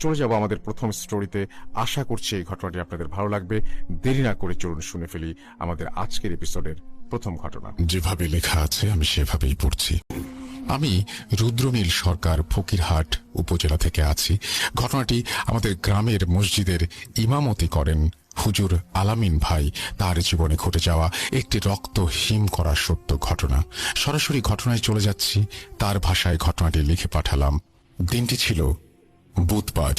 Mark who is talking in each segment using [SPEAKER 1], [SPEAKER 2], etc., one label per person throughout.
[SPEAKER 1] চলে যাব আমাদের প্রথম স্টোরিতে। আশা করছি এই ঘটনাটি আপনাদের ভালো লাগবে। দেরি না করে চলুন শুনে ফেলি আমাদের আজকের এপিসোডের প্রথম ঘটনা।
[SPEAKER 2] যেভাবে লেখা আছে আমি সেভাবেই পড়ছি। আমি রুদ্রনীল সরকার ফকিরহাট উপজেলা থেকে আছি। ঘটনাটি আমাদের গ্রামের মসজিদের ইমামতি করেন হুজুর আলামিন ভাই তার জীবনে ঘটে যাওয়া একটি রক্ত হিম করা সত্য ঘটনা। সরাসরি ঘটনায় চলে যাচ্ছি। তার ভাষায় ঘটনাটি লিখে পাঠালাম। দিনটি ছিল বুধবার।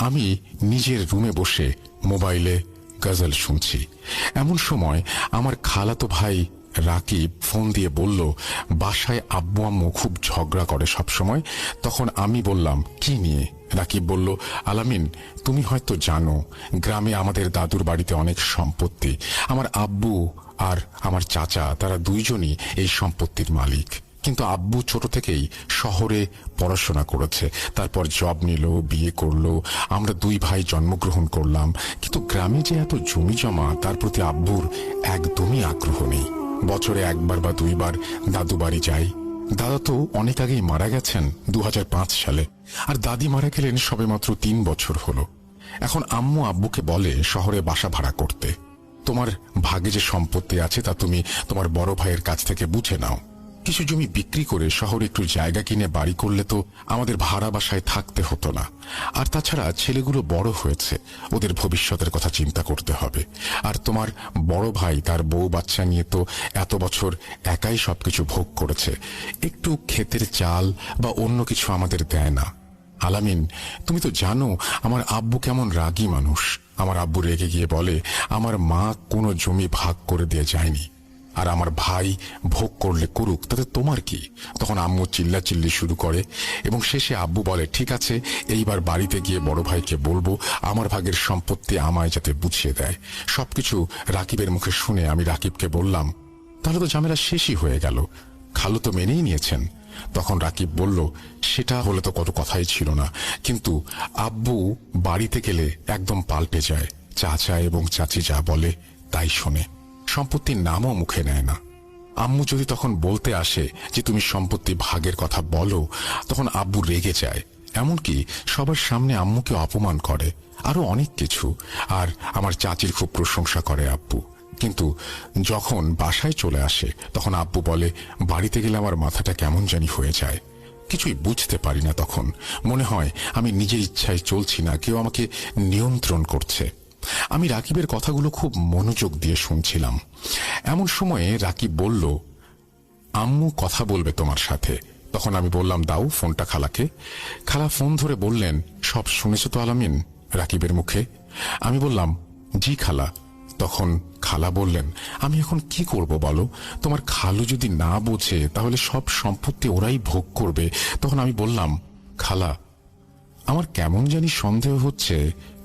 [SPEAKER 2] আমি নিজের রুমে বসে মোবাইলে গজল শুনছি। এমন সময় আমার খালাতো ভাই রাকিব ফোন দিয়ে বলল, বাসায় আব্বু আম্মু খুব ঝগড়া করে সব সময়। তখন আমি বললাম, কি নিয়ে? রাকিব বলল, আলামিন, তুমি হয়তো জানো গ্রামে আমাদের দাদুর বাড়িতে অনেক সম্পত্তি। আমার আব্বু আর আমার চাচা তারা দুইজনই এই সম্পত্তির মালিক। কিন্তু আব্বু ছোট থেকেই শহরে পড়াশোনা করেছে, তারপর জব নিল, বিয়ে করলো, আমরা দুই ভাই জন্মগ্রহণ করলাম। কিন্তু গ্রামে যে এত জমি জমা তার প্রতি আব্বুর একদমই আগ্রহ নেই। বছরে একবার বা দুইবার দাদু বাড়ি যাই। দাদা তো অনেক আগেই মারা গেছেন 2005 সালে, আর দাদি মারা গেলেন সবেমাত্র 3 বছর হলো। এখন আম্মু আব্বুকে বলে শহরে বাসা ভাড়া করতে। তোমার ভাগে যে সম্পত্তি আছে তা তুমি তোমার বড় ভাইয়ের কাছ থেকে বুঝে নাও। কিছু জমি বিক্রি করে শহরে একটু জায়গা কিনে বাড়ি করলে তো আমাদের ভাড়া বাসায় থাকতে হতো না। আর তাছাড়া ছেলেগুলো বড় হয়েছে, ওদের ভবিষ্যতের কথা চিন্তা করতে হবে। আর তোমার বড় ভাই তার বউ বাচ্চা নিয়ে তো এত বছর একাই সবকিছু ভোগ করেছে, একটু ক্ষেতের চাল বা অন্য কিছু আমাদের দেয় না। আলামিন, তুমি তো জানো আমার আব্বু কেমন রাগী মানুষ। আমার আব্বু রেগে গিয়ে বলে, আমার মা কোনো জমি ভাগ করে দিয়ে যায়নি, আর আমার ভাই ভোগ করলে করুক, তাতে তোমার কি? তখন আম্মু চিল্লাচিল্লি শুরু করে এবং শেষে আব্বু বলে, ঠিক আছে, এইবার বাড়িতে গিয়ে বড় ভাইকে বলবো আমার ভাগের সম্পত্তি আমায় যাতে বুঝিয়ে দেয়। সবকিছু রাকিবের মুখে শুনে আমি রাকিবকে বললাম, তাহলে তো ঝামেলা শেষই হয়ে গেল, খালু তো মেনেই নিয়েছেন। তখন রাকিব বলল, সেটা হলে তো কত কথাই ছিল না, কিন্তু আব্বু বাড়িতে গেলে একদম পাল্টে যায়। চাচা এবং চাচি যা বলে তাই শোনে, সম্পত্তির নামও মুখে নেয় না। আম্মু যদি তখন বলতে আসে যে তুমি সম্পত্তি ভাগের কথা বলো, তখন আব্বু রেগে যায়, এমনকি সবার সামনে আম্মুকে অপমান করে, আরো অনেক কিছু। আর আমার চাচির খুব প্রশংসা করে আব্বু। কিন্তু যখন বাসায় চলে আসে তখন আব্বু বলে, বাড়িতে গেলে আমার মাথাটা কেমন জানি হয়ে যায়, কিছুই বুঝতে পারি না। তখন মনে হয় আমি নিজের ইচ্ছায় চলছি না, কেউ আমাকে নিয়ন্ত্রণ করছে। আমি রাকিবের কথাগুলো খুব মনোযোগ দিয়ে শুনছিলাম। এমন সময়ে রাকিব বলল, আম্মু কথা বলবে তোমার সাথে। তখন আমি বললাম, দাও ফোনটা খালাকে। খালা ফোন ধরে বললেন, সব শুনেছ তো আলামিন রাকিবের মুখে? আমি বললাম, জি খালা। তখন খালা বললেন, আমি এখন কি করব বলো? তোমার খালু যদি না বোঝে তাহলে সব সম্পত্তি ওরাই ভোগ করবে। তখন আমি বললাম, খালা, আমার কেমন জানি সন্দেহ হচ্ছে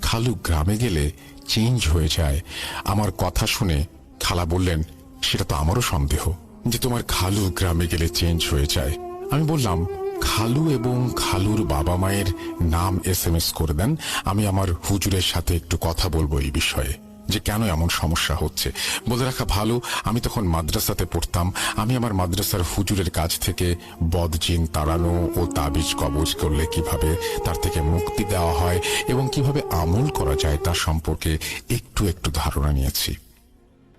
[SPEAKER 2] খালু গ্রামে গেলে চেঞ্জ হয়ে যায়। আমার কথা শুনে খালা বললেন, সেটা তো আমারও সন্দেহ যে তোমার খালু গ্রামে গেলে চেঞ্জ হয়ে যায়। আমি বললাম, খালু এবং খালুর বাবা মায়ের নাম SMS করে দেন, আমি আমার হুজুরের সাথে একটু কথা বলবো এই বিষয়ে, যে কেন এমন সমস্যা হচ্ছে। বলে রাখা ভালো, আমি তখন মাদ্রাসাতে পড়তাম। আমি আমার মাদ্রাসার হুজুরের কাছ থেকে বদজিন তাড়ানো ও তাবিজ কবজ করলে কিভাবে তার থেকে মুক্তি দেওয়া হয় এবং কিভাবে আমল করা যায় তা সম্পর্কে একটু একটু ধারণা নিয়েছি।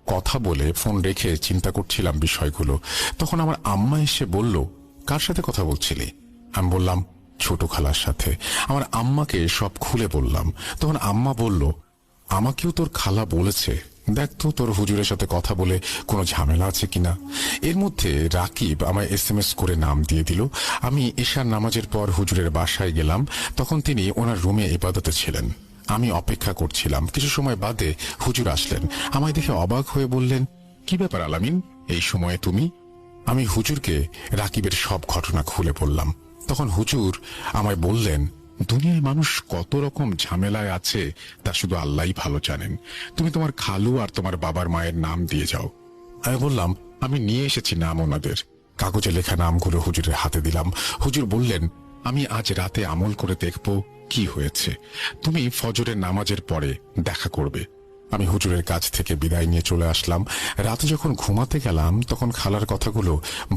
[SPEAKER 2] কথা বলে ফোন রেখে চিন্তা করছিলাম বিষয়গুলো। তখন আমার আম্মা এসে বলল, কার সাথে কথা বলছিলি? আমি বললাম, ছোট খালার সাথে। আমার আম্মাকে সব খুলে বললাম। তখন আম্মা বলল, আমাকেও তোর খালা বলেছে, দেখ তো তোর হুজুরের সাথে কথা বলে কোনো ঝামেলা আছে কিনা। এর মধ্যে রাকিব আমায় SMS করে নাম দিয়ে দিল। আমি এশার নামাজের পর হুজুরের বাসায় গেলাম। তখন তিনি ওনার রুমে ইবাদতে ছিলেন। আমি অপেক্ষা করছিলাম। কিছু সময় বাদে হুজুর আসলেন। আমায় দেখে অবাক হয়ে বললেন, কি ব্যাপার আলামিন, এই সময়ে তুমি? আমি হুজুরকে রাকিবের সব ঘটনা খুলে বললাম। তখন হুজুর আমায় বললেন, দুনিয়ায় মানুষ কত রকম ঝামেলায় আছে তা শুধু আল্লাহই ভালো জানেন। তুমি তোমার খালু আর তোমার বাবার মায়ের নাম দিয়ে যাও। আমি বললাম, আমি নিয়ে এসেছি নাম ওনাদের। কাগজে লেখা নামগুলো হুজুরের হাতে দিলাম। হুজুর বললেন, আমি আজ রাতে আমল করে দেখব কি হয়েছে। তুমি ফজরের নামাজের পরে দেখা করবে। আমি হুজুরের কাছ থেকে বিদায় নিয়ে চলে আসলাম। রাতে যখন ঘুমাতে গেলাম তখন খালার কথাগুলো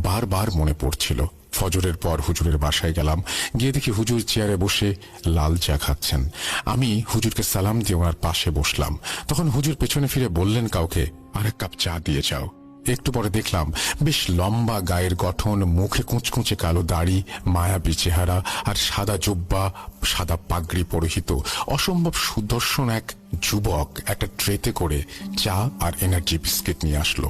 [SPEAKER 2] বারবার মনে পড়ছিল। ফজরের পর হুজুরের বাসায় গেলাম। গিয়ে দেখি হুজুর চেয়ারে বসে লাল চা খাচ্ছেন। আমি হুজুরকে সালাম দিয়ে ওনার পাশে বসলাম। তখন হুজুর পেছনে ফিরে বললেন কাউকে, আরেক কাপ চা দিয়ে যাও। একটু পরে দেখলাম বেশ লম্বা গায়ের গঠন, মুখে কুঁচকুঁচে কালো দাড়ি, মায়াবী চেহারা আর সাদা জুব্বা, সাদা পাগড়ি পরিহিত অসম্ভব সুদর্শন এক যুবক একটা ট্রেতে করে চা আর এনার্জি বিস্কিট নিয়ে আসলো।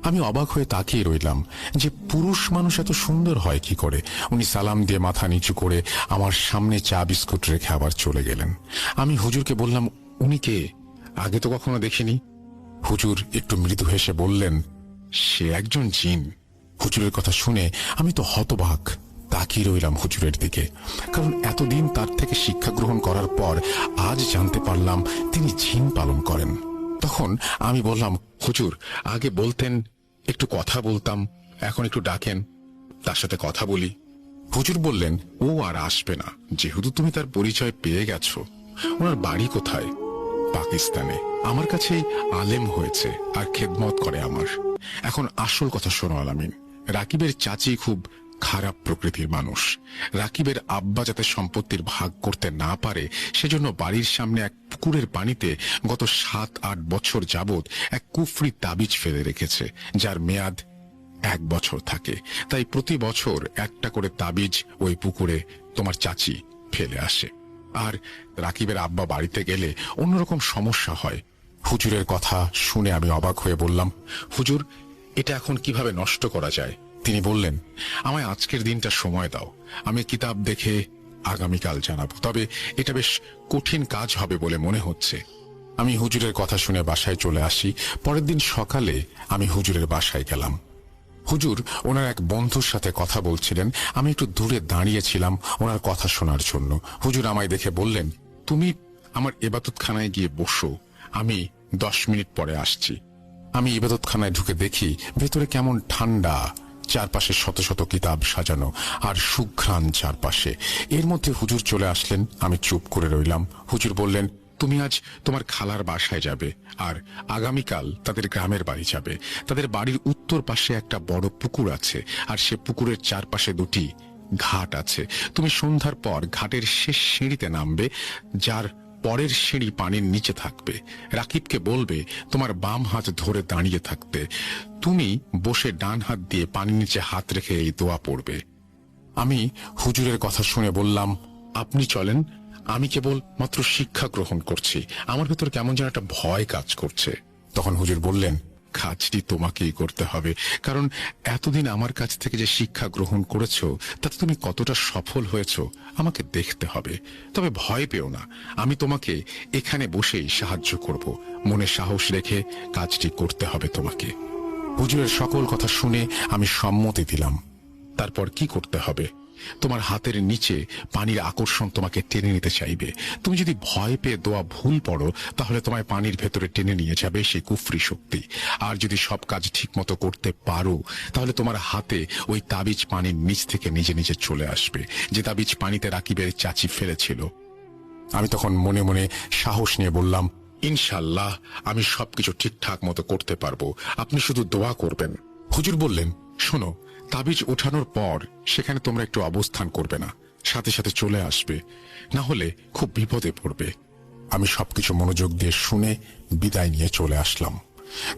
[SPEAKER 2] আমি অবাক হয়ে তাকিয়ে রইলাম যে পুরুষ মানুষ এত সুন্দর হয় কি করে। উনি সালাম দিয়ে মাথা নিচু করে আমার সামনে চা বিস্কুট রেখে আবার চলে গেলেন। আমি হুজুরকে বললাম, উনি কে? আগে তো কখনো দেখিনি। হুজুর একটু মৃদু হেসে বললেন, সে একজন জিন। হুজুরের কথা শুনে আমি তো হতবাক, তাকিয়ে রইলাম হুজুরের দিকে। কারণ এতদিন তার থেকে শিক্ষা গ্রহণ করার পর আজ জানতে পারলাম তিনি জিন পালন করেন। তখন আমি বললাম, হুজুর আগে বলতেন একটু কথা বলতাম, এখন একটু ডাকেন, তার সাথে কথা বলি। হুজুর বললেন, ও আর আসবে না, যেহেতু তুমি তার পরিচয় পেয়ে গেছো। ওনার বাড়ি কোথায়? পাকিস্তানে। আমার কাছেই আলেম হয়েছে আর খেদমত করে আমার। এখন আসল কথা শোনো আলামিন, রাকিবের চাচি খুব খারাপ প্রকৃতির মানুষ। রাকিবের আব্বা যাতে সম্পত্তির ভাগ করতে না পারে সেজন্য বাড়ির সামনে এক পুকুরের পানিতে গত 7-8 বছর যাবৎ এক কুফরি তাবিজ ফেলে রেখেছে, যার মেয়াদ 1 বছর থাকে। তাই প্রতি বছর একটা করে তাবিজ ওই পুকুরে তোমার চাচি ফেলে আসে। আর রাকিবের আব্বা বাড়িতে গেলে অন্যরকম সমস্যা হয়। হুজুরের কথা শুনে আমি অবাক হয়ে বললাম, হুজুর এটা এখন কিভাবে নষ্ট করা যায়? তিনি বললেন, আমায় আজকের দিনটা সময় দাও, আমি কিতাব দেখে আগামীকাল জানাবো, তবে এটা বেশ কঠিন কাজ হবে বলে মনে হচ্ছে। আমি হুজুরের কথা শুনে বাসায় চলে আসি। পরের দিন সকালে আমি হুজুরের বাসায় গেলাম। হুজুর ওনার এক বন্ধুর সাথে কথা বলছিলেন। আমি একটু দূরে দাঁড়িয়েছিলাম ওনার কথা শোনার জন্য। হুজুর আমায় দেখে বললেন, তুমি আমার ইবাদতখানায় গিয়ে বসো, আমি 10 মিনিট পরে আসছি। আমি ইবাদতখানায় ঢুকে দেখি ভেতরে কেমন ঠান্ডা, চারপাশে শত শত কিতাব সাজানো আর সুঘ্রাণ চারপাশে। এর মধ্যে হুজুর চলে আসলেন। আমি চুপ করে রইলাম। হুজুর বললেন, তুমি আজ তোমার খালার বাসায় যাবে আর আগামীকাল তাদের গ্রামের বাড়ি যাবে। তাদের বাড়ির উত্তর পাশে একটা বড় পুকুর আছে আর সে পুকুরের চারপাশে 2টি ঘাট আছে। তুমি সন্ধ্যার পর ঘাটের শেষ সিঁড়িতে নামবে, যার পরের সিঁড়ি পানির নিচে থাকবে। রাকিবকে বলবে তোমার বাম হাত ধরে দাঁড়িয়ে থাকতে। তুমি বসে ডান হাত দিয়ে পানির নিচে হাত রেখে এই দোয়া পড়বে। আমি হুজুরের কথা শুনে বললাম, আপনি চলেন, আমি কেবল মাত্র শিক্ষা গ্রহণ করছি, আমার ভেতর কেমন যেন একটা ভয় কাজ করছে। তখন হুজুর বললেন, কাজটি তোমাকেই করতে হবে, কারণ এতদিন আমার কাছ থেকে যে শিক্ষা গ্রহণ করেছো তাতে তুমি কতটা সফল হয়েছো আমাকে দেখতে হবে। তবে ভয় পেও না, আমি তোমাকে এখানে বসেই সাহায্য করব। মনে সাহস রেখে কাজটি করতে হবে তোমাকে। হুজুরের সকল কথা শুনে আমি সম্মতি দিলাম। তারপর কি করতে হবে? তোমার হাতের নিচে পানির আকর্ষণ তোমাকে টেনে নিতে চাইবে। তুমি যদি ভয় পেয়ে দোয়া ভুল পড়ো তাহলে তোমায় পানির ভেতরে টেনে নিয়ে যাবে সেই কুফরি শক্তি। আর যদি সব কাজ ঠিক মতো করতে পারো তাহলে তোমার হাতে ওই তাবিজ পানির নিচ থেকে নিজে নিজে চলে আসবে, যে তাবিজ পানিতে রাকিবের চাচি ফেলেছিল। আমি তখন মনে মনে সাহস নিয়ে বললাম, ইনশাল্লাহ আমি সবকিছু ঠিকঠাক মতো করতে পারবো, আপনি শুধু দোয়া করবেন। হুজুর বললেন, শোনো, তাবিজ ওঠানোর পর সেখানে তোমরা একটু অবস্থান করবে না, সাথে সাথে চলে আসবে, না হলে খুব বিপদে পড়বে। আমি সবকিছু মনোযোগ দিয়ে শুনে বিদায় নিয়ে চলে আসলাম।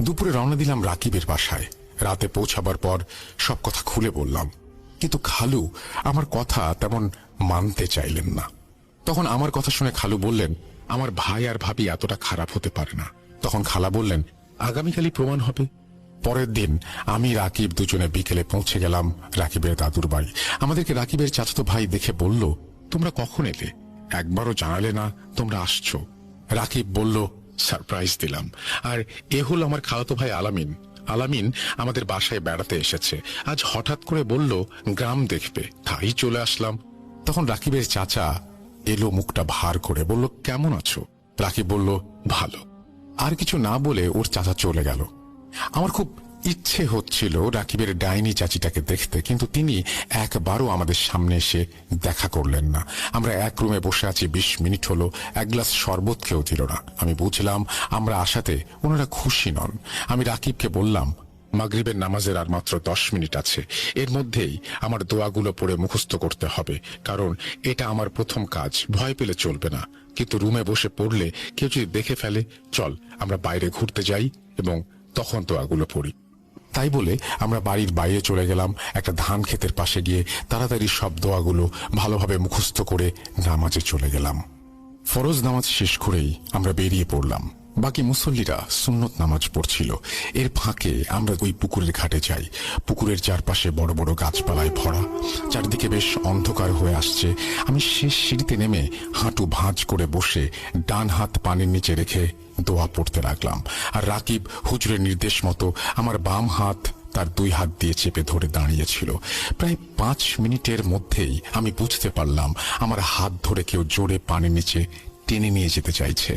[SPEAKER 2] দুপুরে রওনা দিলাম রাকিবের বাসায়। রাতে পৌঁছাবার পর সব কথা খুলে বললাম, কিন্তু খালু আমার কথা তেমন মানতে চাইলেন না। তখন আমার কথা শুনে খালু বললেন, আমার ভাই আর ভাবি এতটা খারাপ হতে পারে না। তখন খালা বললেন, আগামীকালই প্রমাণ হবে। পরের দিন আমি রাকিব দুজনে বিকেলে পৌঁছে গেলাম রাকিবের দাদুর বাড়ি। আমাদেরকে রাকিবের চাচাতো ভাই দেখে বলল, তোমরা কখন এলে? একবারও জানালে না তোমরা আসছো। রাকিব বলল, সারপ্রাইজ দিলাম। আর এ হল আমার খালাতো ভাই আলামিন। আলামিন আমাদের বাসায় বেড়াতে এসেছে, আজ হঠাৎ করে বলল গ্রাম দেখবে, তাই চলে আসলাম। তখন রাকিবের চাচা এলো, মুখটা ভার করে বলল, কেমন আছো? রাকিব বলল, ভালো। আর কিছু না বলে ওর চাচা চলে গেল। আমার খুব ইচ্ছে হচ্ছিল রাকিবের ডাইনি চাচিটাকে দেখতে, কিন্তু তিনি একবারও আমাদের সামনে এসে দেখা করলেন না। আমরা এক রুমে বসে আছি, 20 মিনিট হলো, এক গ্লাস শরবত কেউ দিল না। আমি বুঝলাম আমরা আসাতে ওনারা খুশি নন। আমি রাকিবকে বললাম, মাগরিবের নামাজের আর মাত্র 10 মিনিট আছে। এর মধ্যেই আমার দোয়াগুলো পড়ে মুখস্থ করতে হবে, কারণ এটা আমার প্রথম কাজ। ভয় পেলে চলবে না, কিন্তু রুমে বসে পড়লে কেউ যদি দেখে ফেলে, চল আমরা বাইরে ঘুরতে যাই এবং তখন দোয়াগুলো পড়ি। তাই বলে আমরা বাড়ির বাইরে চলে গেলাম। একটা ধান ক্ষেতের পাশে গিয়ে তাড়াতাড়ি সব দোয়াগুলো ভালোভাবে মুখস্থ করে নামাজে চলে গেলাম। ফরজ নামাজ শেষ করেই আমরা বেরিয়ে পড়লাম। বাকি মুসল্লিরা সুন্নত নামাজ পড়ছিল। এর ফাঁকে আমরা ওই পুকুরের ঘাটে যাই। পুকুরের চারপাশে বড় বড় গাছপালায় ভরা, চারদিকে বেশ অন্ধকার হয়ে আসছে। আমি শেষ সিঁড়িতে নেমে হাঁটু ভাঁজ করে বসে ডান হাত পানির নিচে রেখে দোয়া পড়তে লাগলাম। আর রাকিব হুজুরের নির্দেশ মতো আমার বাম হাত তার 2 হাত দিয়ে চেপে ধরে দাঁড়িয়েছিল। প্রায় 5 মিনিটের মধ্যেই আমি বুঝতে পারলাম আমার হাত ধরে কেউ জোরে পানির নিচে টেনে নিয়ে যেতে চাইছে।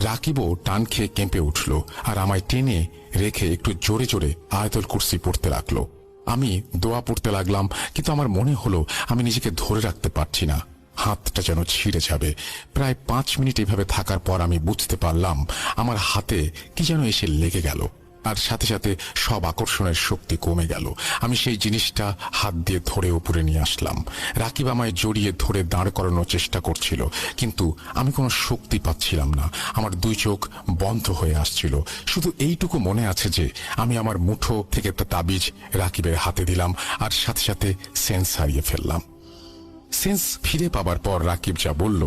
[SPEAKER 2] রাকিবও টান খেয়ে কেঁপে উঠল আর আমায় টেনে রেখে একটু জোরে জোরে আয়াতুল কুরসি পড়তে লাগলো। আমি দোয়া পড়তে লাগলাম, কিন্তু আমার মনে হলো আমি নিজেকে ধরে রাখতে পারছি না, হাতটা যেন ছিঁড়ে যাবে। প্রায় 5 মিনিট এভাবে থাকার পর আমি বুঝতে পারলাম আমার হাতে কি যেন এসে লেগে গেল, আর সাথে সাথে সব আকর্ষণের শক্তি কমে গেল। আমি সেই জিনিসটা হাত দিয়ে ধরে উপরে নিয়ে আসলাম। রাকিব আমায় জড়িয়ে ধরে দাঁড় করানোর চেষ্টা করছিল, কিন্তু আমি কোনো শক্তি পাচ্ছিলাম না। আমার 2 চোখ বন্ধ হয়ে আসছিল। শুধু এইটুকু মনে আছে যে আমি আমার মুঠো থেকে একটা তাবিজ রাকিবের হাতে দিলাম, আর সাথে সাথে সেন্স হারিয়ে ফেললাম। সেন্স ফিরে পাবার পর রাকিব যা বলল,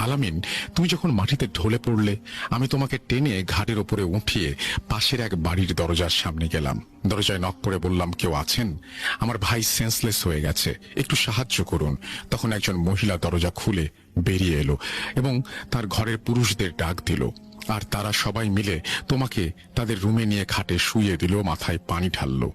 [SPEAKER 2] আলামিন, তুমি যখন মাটিতে ঢলে পড়লে আমি তোমাকে টেনে ঘাটের ওপরে উঠিয়ে পাশের এক বাড়ির দরজার সামনে গেলাম। দরজায় নক করে বললাম, কেউ আছেন? আমার ভাই সেন্সলেস হয়ে গেছে, একটু সাহায্য করুন। তখন একজন মহিলা দরজা খুলে বেরিয়ে এলো এবং তার ঘরের পুরুষদের ডাক দিল, আর তারা সবাই মিলে তোমাকে তাদের রুমে নিয়ে খাটে শুইয়ে দিল, মাথায় পানি ঢাললো।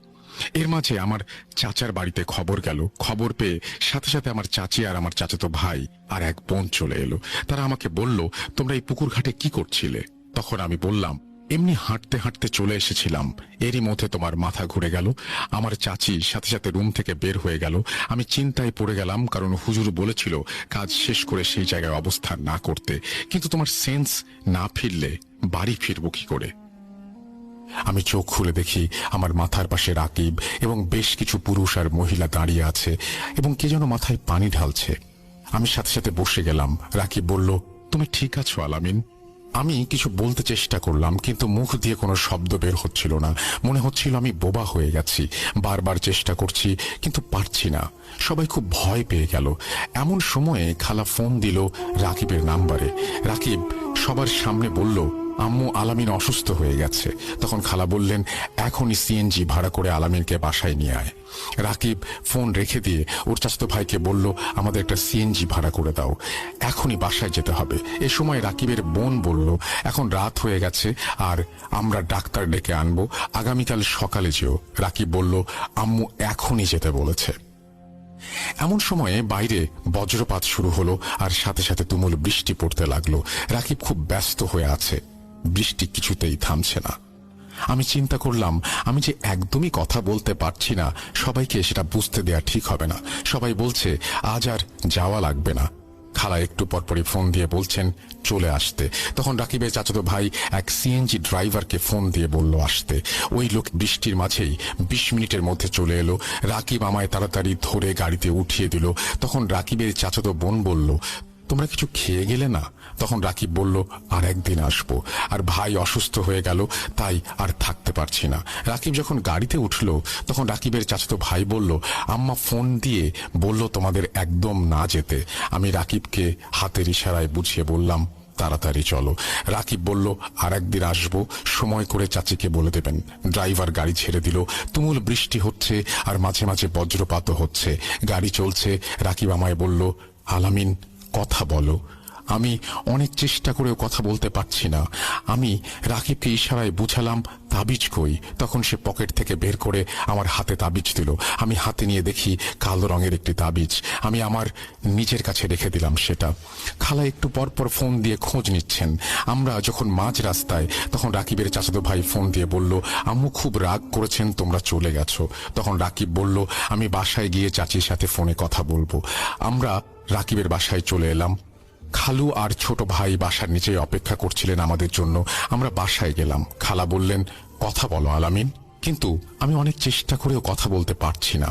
[SPEAKER 2] এর মাঝে আমার চাচার বাড়িতে খবর গেল। খবর পেয়ে সাথে সাথে আমার চাচি আর আমার চাচাতো ভাই আর এক বোন চলে এলো। তারা আমাকে বলল, তোমরা এই পুকুর ঘাটে কি করছিলে? তখন আমি বললাম, এমনি হাঁটতে হাঁটতে চলে এসেছিলাম। এরই মধ্যে তোমার মাথা ঘুরে গেল। আমার চাচি সাথে সাথে রুম থেকে বের হয়ে গেল। আমি চিন্তায় পড়ে গেলাম, কারণ হুজুর বলেছিল কাজ শেষ করে সেই জায়গায় অবস্থান না করতে। কিন্তু তোমার সেন্স না ফিরলে বাড়ি ফিরবো কি করে? আমি চোখ খুলে দেখি আমার মাথার পাশে রাকিব এবং বেশ কিছু পুরুষ আর মহিলা দাঁড়িয়ে আছে এবং কে যেন মাথায় পানি ঢালছে। আমি সাথে সাথে বসে গেলাম। রাকিব বলল, তুমি ঠিক আছো আলামিন? আমি কিছু বলতে চেষ্টা করলাম, কিন্তু মুখ দিয়ে কোনো শব্দ বের হচ্ছিল না। মনে হচ্ছিল আমি বোবা হয়ে গেছি। বারবার চেষ্টা করছি কিন্তু পারছি না। সবাই খুব ভয় পেয়ে গেল। এমন সময়ে খালা ফোন দিল রাকিবের নাম্বারে। রাকিব সবার সামনে বলল, আম্মু, আলামিন অসুস্থ হয়ে গেছে। তখন খালা বললেন, এখনই সিএনজি ভাড়া করে আলামিনকে বাসায় নিয়ে আয়। রাকিব ফোন রেখে দিয়ে ওর চাচাতো ভাইকে বলল, আমাদের একটা সিএনজি ভাড়া করে দাও, এখনই বাসায় যেতে হবে। এ সময় রাকিবের বোন বলল, এখন রাত হয়ে গেছে আর আমরা ডাক্তার ডেকে আনবো, আগামীকাল সকালে যেও। রাকিব বলল, আম্মু এখনই যেতে বলেছে। এমন সময়ে বাইরে বজ্রপাত শুরু হলো আর সাথে সাথে তুমুল বৃষ্টি পড়তে লাগলো। রাকিব খুব ব্যস্ত হয়ে আছে, বৃষ্টি কিছুতেই থামছে না। আমি চিন্তা করলাম, আমি যে একদমই কথা বলতে পারছি না, সবাইকে সেটা বুঝতে দেয়া ঠিক হবে না। সবাই বলছে আজ আর যাওয়া লাগবে না। খালা একটু পরপরই ফোন দিয়ে বলছেন চলে আসতে। তখন রাকিবের চাচাতো ভাই এক সিএনজি ড্রাইভারকে ফোন দিয়ে বলল আসতে। ওই লোক বৃষ্টির মাঝেই 20 মিনিটের মধ্যে চলে এলো। রাকিব আমায় তাড়াতাড়ি ধরে গাড়িতে উঠিয়ে দিল। তখন রাকিবের চাচাতো বোন বলল, তোমরা কিছু খেয়ে গেলে না? তখন রাকিব বলল, আর একদিন আসবো। আর ভাই অসুস্থ হয়ে গেল, তাই আর থাকতে পারছি না। রাকিব যখন গাড়িতে উঠল তখন রাকিবের চাচাতো ভাই বলল, আম্মা ফোন দিয়ে বলল তোমাদের একদম না যেতে। আমি রাকিবকে হাতের ইশারায় বুঝিয়ে বললাম, তাড়াতাড়ি চলো। রাকিব বলল, আর একদিন আসবো, সময় করে চাচিকে বলে দেবেন। ড্রাইভার গাড়ি ছেড়ে দিল। তুমুল বৃষ্টি হচ্ছে আর মাঝে মাঝে বজ্রপাতও হচ্ছে। গাড়ি চলছে। রাকিব আমায় বলল, আলামিন কথা বলো। আমি অনেক চেষ্টা করেও কথা বলতে পারছি না। আমি রাকিবকে ইশারায় বুঝালাম তাবিজ কই। তখন সে পকেট থেকে বের করে আমার হাতে তাবিজ দিল। আমি হাতে নিয়ে দেখি কালো রঙের একটি তাবিজ। আমি আমার নিজের কাছে রেখে দিলাম সেটা। খালা একটু পর পর ফোন দিয়ে খোঁজ নিচ্ছেন। আমরা যখন মাঝ রাস্তায়, তখন রাকিবের চাচাতো ভাই ফোন দিয়ে বলল, আম্মু খুব রাগ করেছেন, তোমরা চলে গেছো। তখন রাকিব বলল, আমি বাসায় গিয়ে চাচির সাথে ফোনে কথা বলবো। আমরা রাকিবের বাসায় চলে এলাম। খালু আর ছোট ভাই বাসার নিচে অপেক্ষা করছিলেন আমাদের জন্য। আমরা বাসায় গেলাম। খালা বললেন, কথা বলো আলামিন। কিন্তু আমি অনেক চেষ্টা করেও কথা বলতে পারছি না।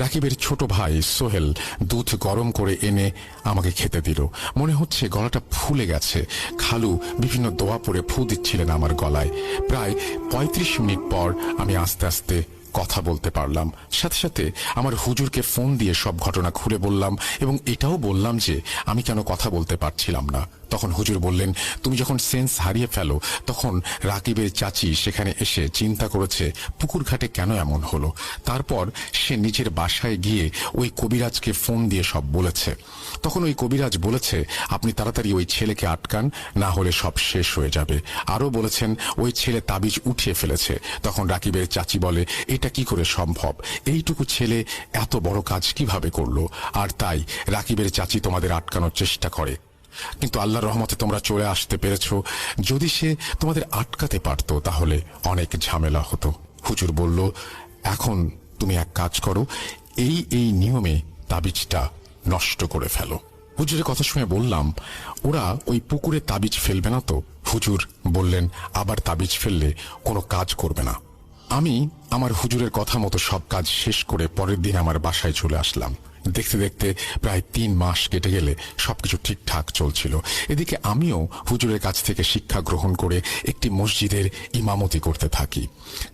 [SPEAKER 2] রাকিবের ছোট ভাই সোহেল দুধ গরম করে এনে আমাকে খেতে দিল। মনে হচ্ছে গলাটা ফুলে গেছে। খালু বিভিন্ন দোয়া পড়ে ফু দিচ্ছিলেন আমার গলায়। প্রায় ৩৫ মিনিট পর আমি আস্তে আস্তে কথা বলতে পারলাম। সাথে সাথে আমার হুজুরকে ফোন দিয়ে সব ঘটনা খুলে বললাম এবং এটাও বললাম যে আমি কেন কথা বলতে পারছিলাম না। তখন হুজুর বললেন, তুমি যখন সেন্স হারিয়ে ফেলো তখন রাকিবের চাচি সেখানে এসে চিন্তা করেছে পুকুর ঘাটে কেন এমন হলো। তারপর সে নিজের বাসায় গিয়ে ওই কবিরাজকে ফোন দিয়ে সব বলেছে। তখন ওই কবিরাজ বলেছে, আপনি তাড়াতাড়ি ওই ছেলেকে আটকান, না হলে সব শেষ হয়ে যাবে। আরও বলেছেন ওই ছেলে তাবিজ উঠিয়ে ফেলেছে। তখন রাকিবের চাচি বলে, এটা কি করে সম্ভব? এইটুকু ছেলে এত বড় কাজ কিভাবে করলো? আর তাই রাকিবের চাচি তোমাদের আটকানোর চেষ্টা করে, কিন্তু আল্লাহর রহমতে তোমরা চলে আসতে পেরেছো। যদি সে তোমাদের আটকাতে পারত তাহলে অনেক ঝামেলা হতো। হুজুর বলল, এখন তুমি এক কাজ করো, এই নিয়মে তাবিজটা নষ্ট করে ফেলো। হুজুরের কথা শুনে বললাম, ওরা ওই পুকুরে তাবিজ ফেলবে না তো? হুজুর বললেন, আবার তাবিজ ফেললে কোনো কাজ করবে না। আমি আমার হুজুরের কথা মতো সব কাজ শেষ করে পরের দিন আমার বাসায় চলে আসলাম। দেখতে দেখতে প্রায় ৩ মাস কেটে গেলে সবকিছু ঠিকঠাক চলছিল। এদিকে আমিও হুজুরের কাছ থেকে শিক্ষা গ্রহণ করে একটি মসজিদের ইমামতি করতে থাকি।